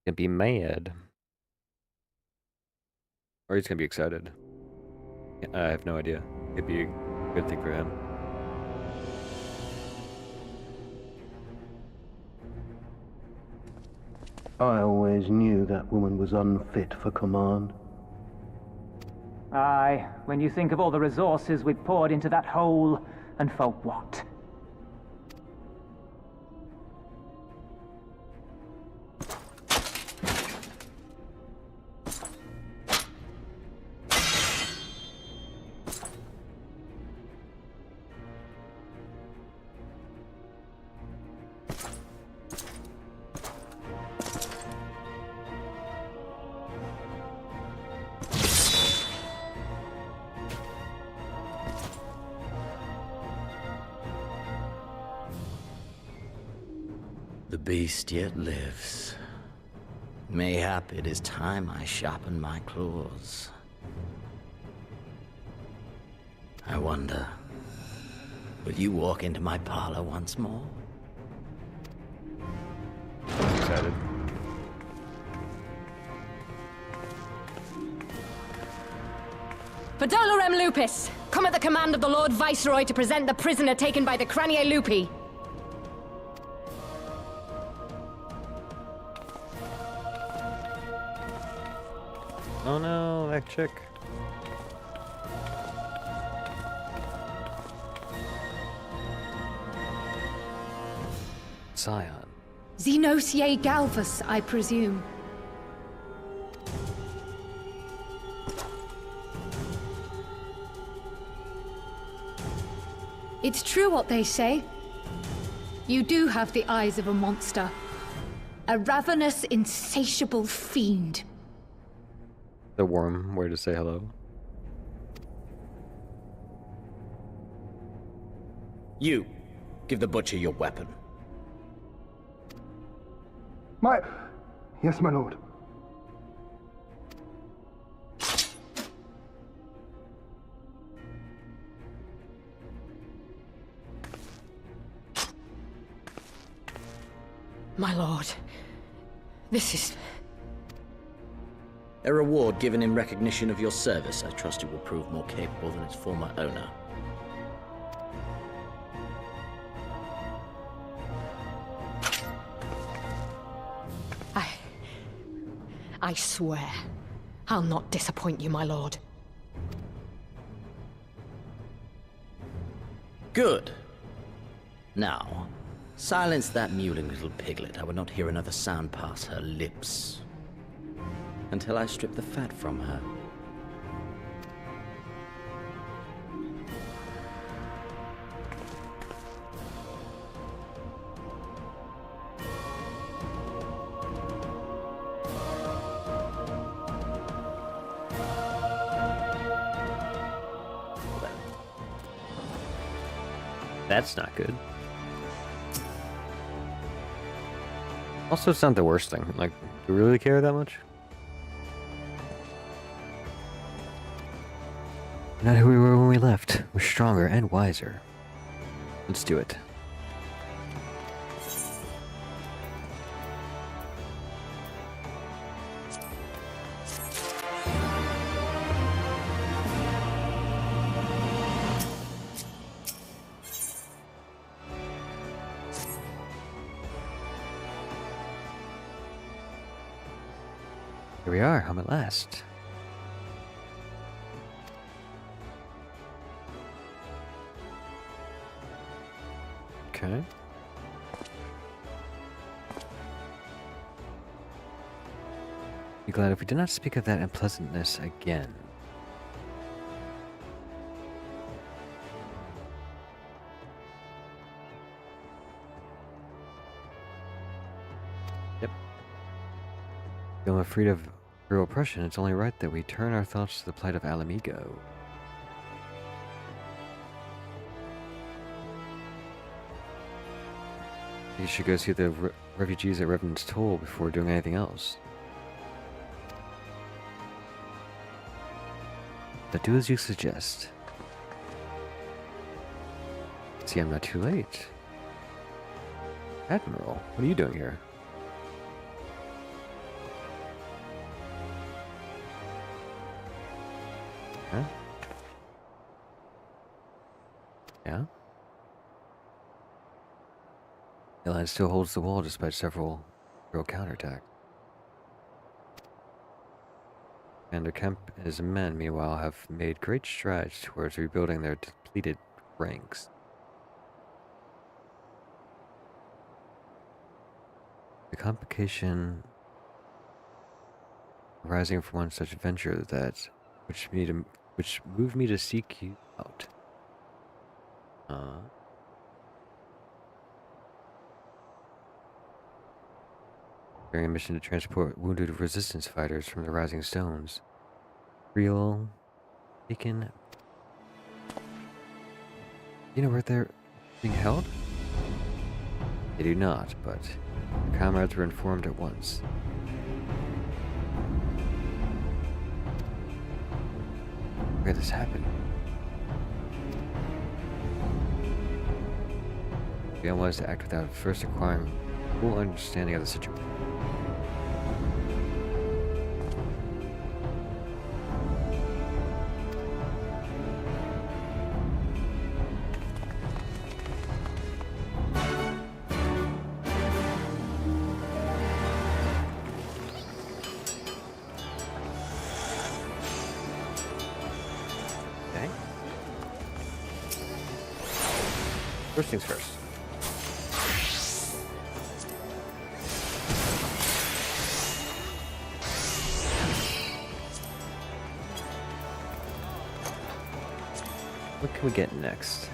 Gonna be mad. Or he's gonna be excited. I have no idea. It'd be a good thing for him.
I always knew that woman was unfit for command.
Aye, when you think of all the resources we've poured into that hole, and for what?
The beast yet lives. Mayhap it is time I sharpen my claws. I wonder, will you walk into my parlor once more?
I'm excited.
For Dolorem Lupus, come at the command of the Lord Viceroy to present the prisoner taken by the Cranier Lupi.
Oh no, that chick. Scion.
Xenosier Galvus, I presume.
It's true what they say. You do have the eyes of a monster. A ravenous, insatiable fiend.
The warm way to say hello.
You, give the butcher your weapon.
Yes, my lord.
My lord, this is...
A reward given in recognition of your service. I trust it will prove more capable than its former owner.
I swear, I'll not disappoint you, my lord.
Good. Now, silence that mewling little piglet. I would not hear another sound pass her lips. Until I strip the fat from her.
That's not good. Also, it's not the worst thing. Like, do we really care that much? Not who we were when we left. We're stronger and wiser. Let's do it. Here we are, home at last. Okay. Be glad if we did not speak of that unpleasantness again. Yep. Though I'm afraid of real oppression, it's only right that we turn our thoughts to the plight of Alamigo. You should go see the refugees at Revenant's Toll before doing anything else. But do as you suggest. See, I'm not too late. Admiral, what are you doing here? Huh? Yeah? The line still holds the wall despite several counterattacks. Commander Kemp and his men, meanwhile, have made great strides towards rebuilding their depleted ranks. The complication arising from one such venture which moved me to seek you out. During a mission to transport wounded resistance fighters from the Rising Stones. Real taken. You know where they're being held? They do not, but their comrades were informed at once. Where this happened? The unwise to act without first acquiring full understanding of the situation. First things first. What can we get next?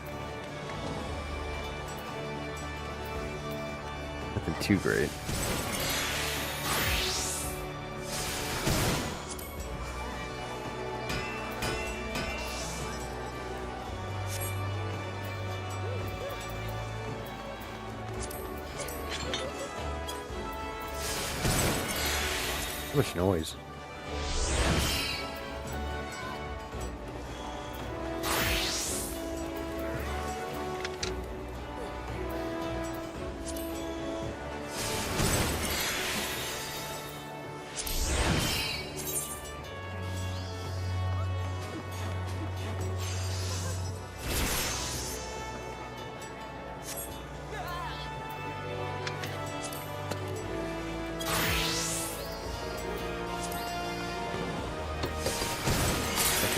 Nothing too great. Too much noise.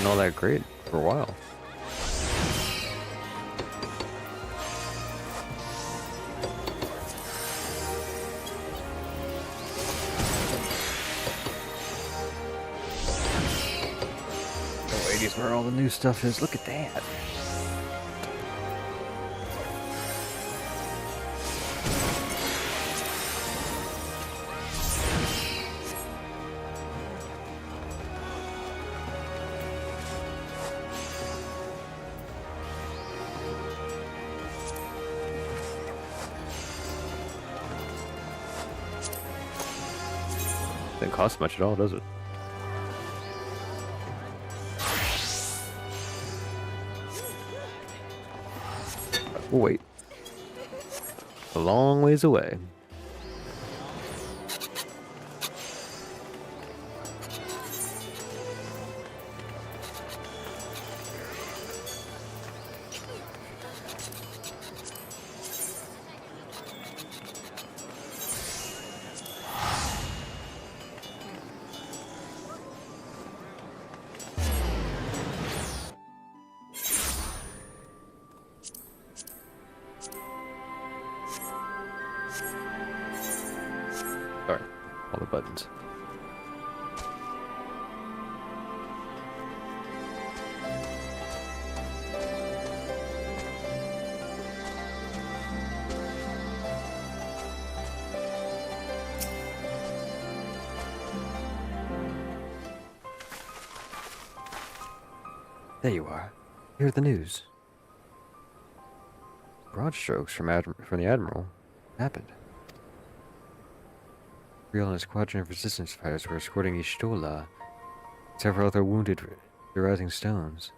All that great for a while. Oh, 80s where all the new stuff is. Look at that. Doesn't cost much at all, does it? Oh, wait. A long ways away. Sorry, all the buttons. There you are. Hear the news. Broad strokes from the Admiral happened. Real and a squadron of resistance fighters were escorting Ishtola. Several other wounded the Rising Stones.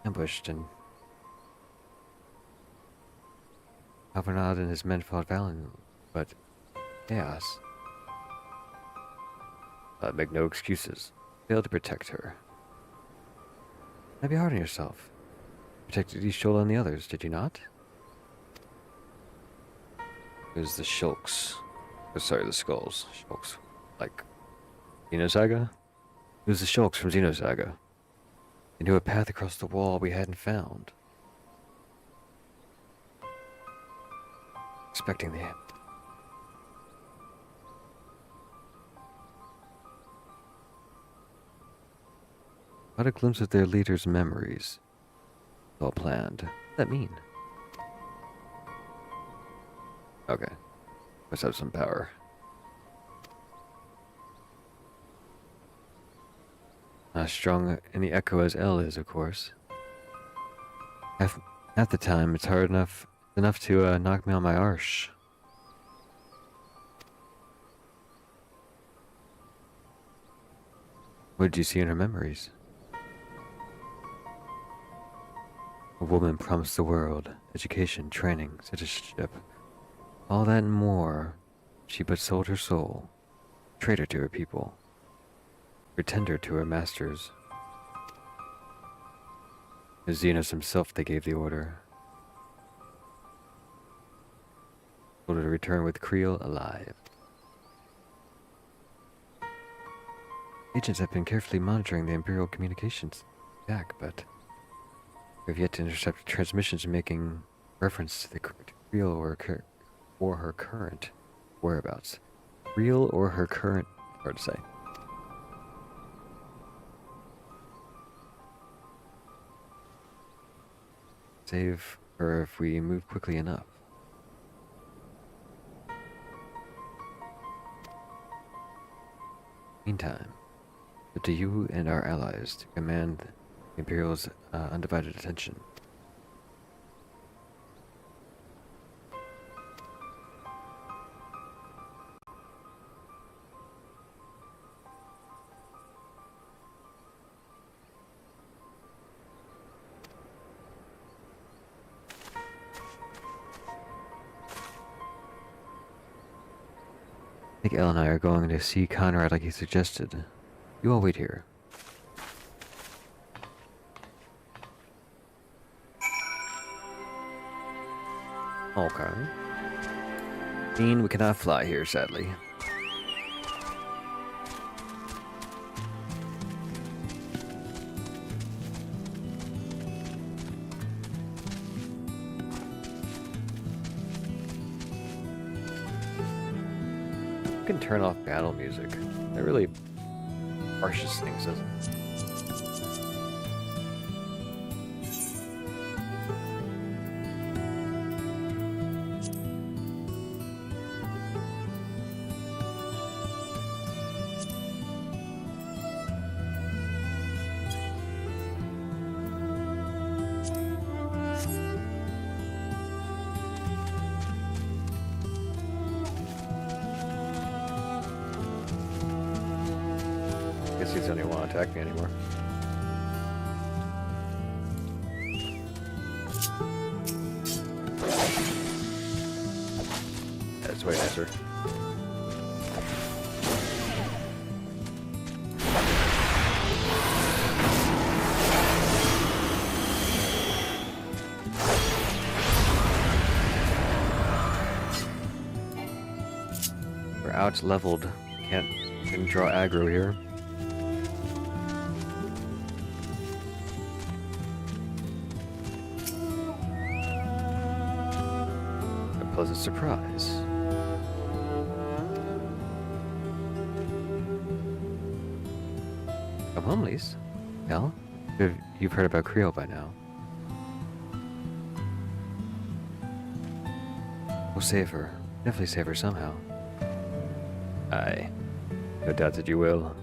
Ambushed and Alvernad and his men fought valiantly, but chaos. Make no excuses. Failed to protect her. Not be hard on yourself. Protected Ishtola and the others, did you not? It was the Shulks. Oh, sorry, the Skulls. Shulks. Like Xenosaga? It was the Shulks from Xenosaga. They knew a path across the wall we hadn't found. Expecting the... Got a glimpse of their leader's memories. All planned. What does that mean? Okay. Must have some power. Not strong in the echo as L is, of course. At the time, it's hard enough to knock me on my arse. What did you see in her memories? A woman promised the world education, training, citizenship, all that and more. She but sold her soul, traitor to her people, pretender to her masters. It was Xenos himself that gave the order. Told her to return with Creel alive. Agents have been carefully monitoring the Imperial communications back, but we have yet to intercept transmissions making reference to the Creel or her current whereabouts. Real or her current, hard to say. Save her if we move quickly enough. Meantime, it's up to you and our allies to command the Imperial's undivided attention. I think Elle and I are going to see Conrad like he suggested. You all wait here. Okay. Dean, we cannot fly here, sadly. You can turn off battle music. That really harshes things, doesn't it? Guess he doesn't even want to attack me anymore. That's way nicer. We're out leveled. Can't draw aggro here. Pleasant surprise. Come home, Lise. Elle? You've heard about Creel by now. We'll save her. Definitely save her somehow. Aye. No doubt that you will.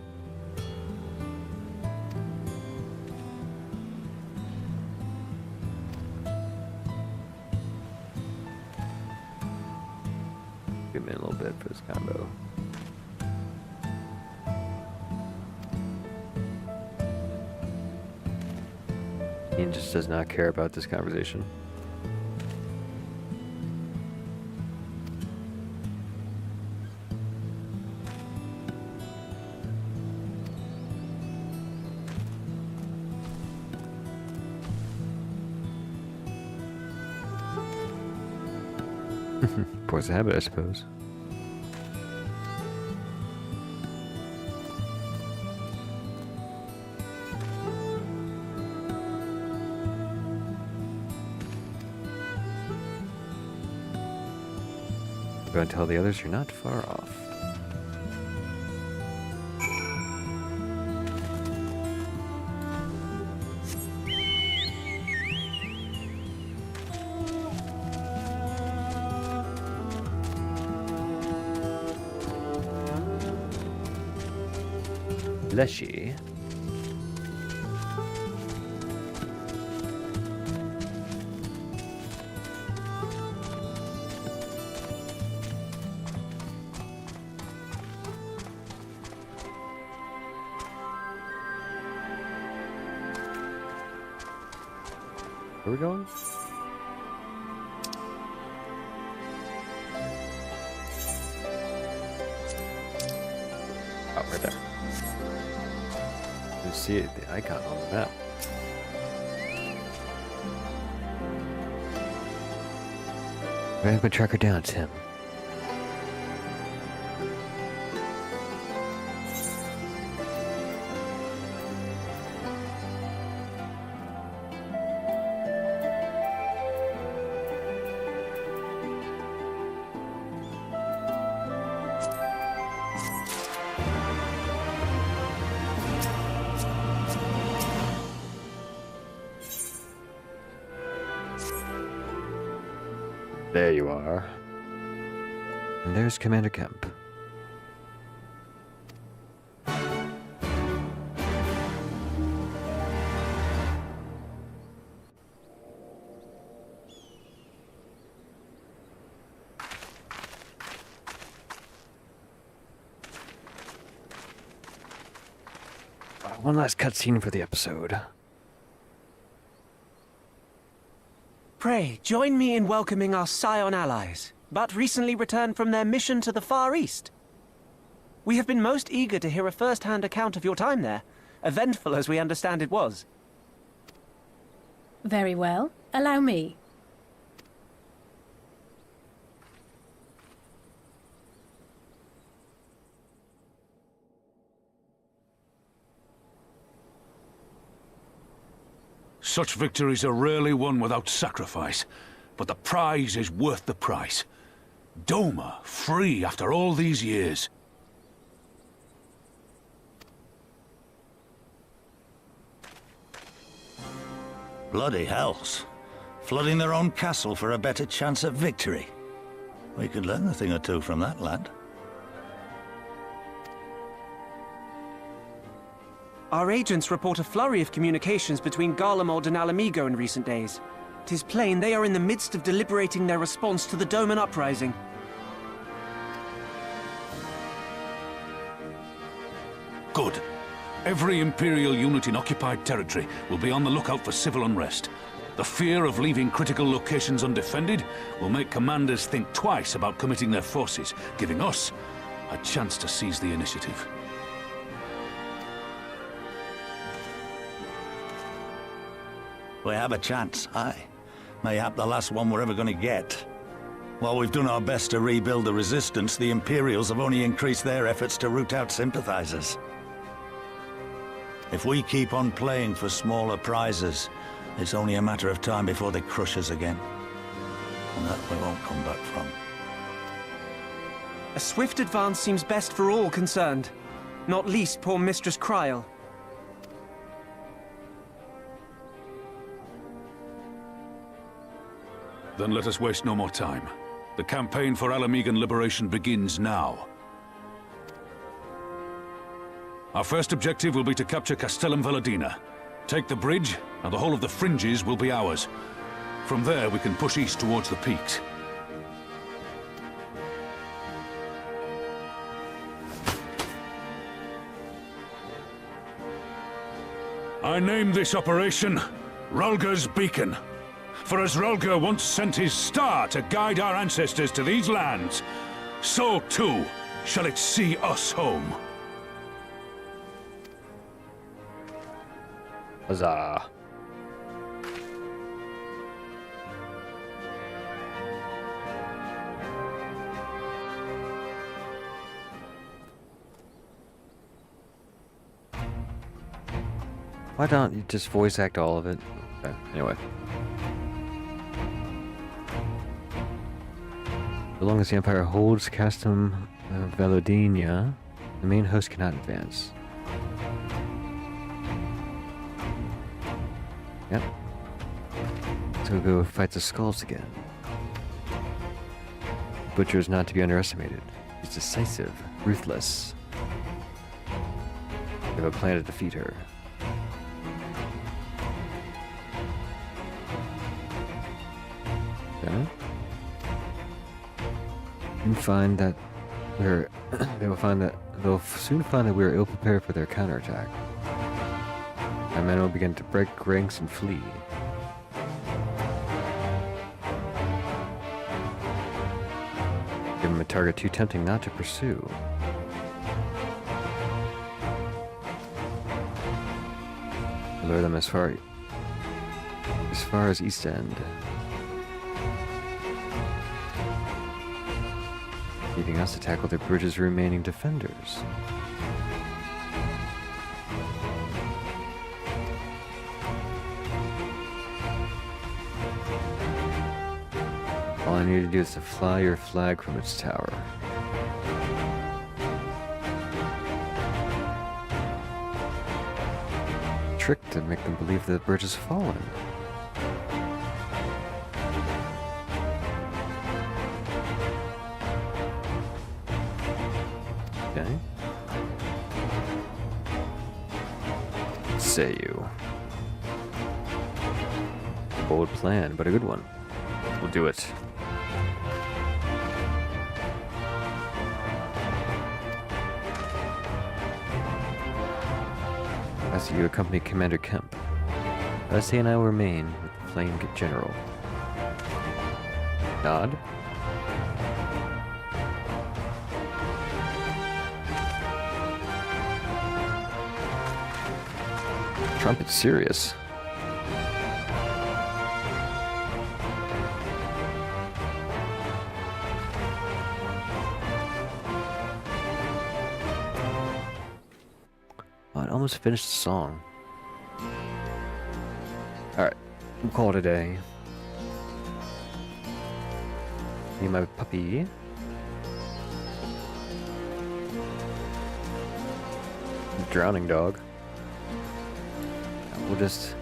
Zoom in a little bit for this combo. Ian just does not care about this conversation. Force of habit, I suppose. Go and tell the others you're not far off. Leshy. Where are we going? Oh, right there. You see it, the icon on the map. We're gonna track her down, Tim. There you are. And there's Commander Kemp. One last cutscene for the episode.
Pray, join me in welcoming our Scion allies, but recently returned from their mission to the Far East. We have been most eager to hear a first-hand account of your time there, eventful as we understand it was.
Very well. Allow me.
Such victories are rarely won without sacrifice, but the prize is worth the price. Doma, free after all these years.
Bloody hells. Flooding their own castle for a better chance at victory. We could learn a thing or two from that, lad.
Our agents report a flurry of communications between Garlemald and Alamigo in recent days. 'Tis plain they are in the midst of deliberating their response to the Doman uprising.
Good. Every Imperial unit in occupied territory will be on the lookout for civil unrest. The fear of leaving critical locations undefended will make commanders think twice about committing their forces, giving us a chance to seize the initiative.
We have a chance, aye. Mayhap the last one we're ever going to get. While we've done our best to rebuild the resistance, the Imperials have only increased their efforts to root out sympathizers. If we keep on playing for smaller prizes, it's only a matter of time before they crush us again. And that we won't come back from.
A swift advance seems best for all concerned, not least poor Mistress Kryl.
Then let us waste no more time. The campaign for Alamigan liberation begins now. Our first objective will be to capture Castellum Valadina. Take the bridge, and the whole of the fringes will be ours. From there, we can push east towards the peaks. I name this operation Rulga's Beacon. For as Rulga once sent his star to guide our ancestors to these lands, so too shall it see us home.
Huzzah. Why don't you just voice act all of it? Okay, anyway. So long as the Empire holds Castum Velodinia, the main host cannot advance. Yep. So we'll go fight the Skulls again. Butcher is not to be underestimated. He's decisive, ruthless. We have a plan to defeat her. Okay. And find that we're they'll soon find that we are ill prepared for their counterattack. Our men will begin to break ranks and flee. Give them a target too tempting not to pursue. Lure them as far as East End. Leaving us to tackle the bridge's remaining defenders. All I need to do is to fly your flag from its tower. Trick to make them believe that the bridge has fallen. Okay. Say you. Bold plan, but a good one. We'll do it. I see you accompany Commander Kemp. Leslie and I will remain with the Flame General. Nod. Trumpet's serious. Almost finished the song. Alright, we'll call it a day. Me and my puppy. Drowning dog. We'll just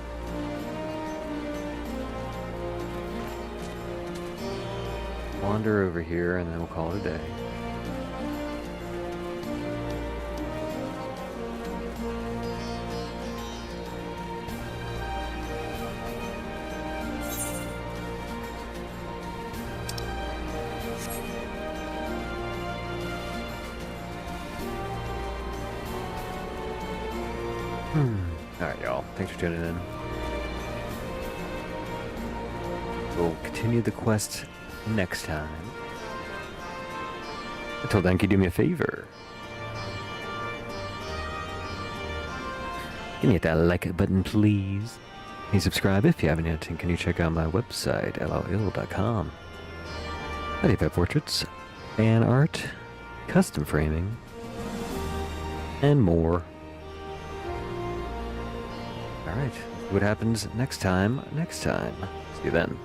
wander over here and then we'll call it a day. Alright, y'all. Thanks for tuning in. We'll continue the quest next time. Until then, can you do me a favor? Can you hit that like button, please? Can you subscribe if you haven't yet? And can you check out my website, lol.com? I do have portraits, fan art, custom framing, and more. Alright, what happens next time? See you then.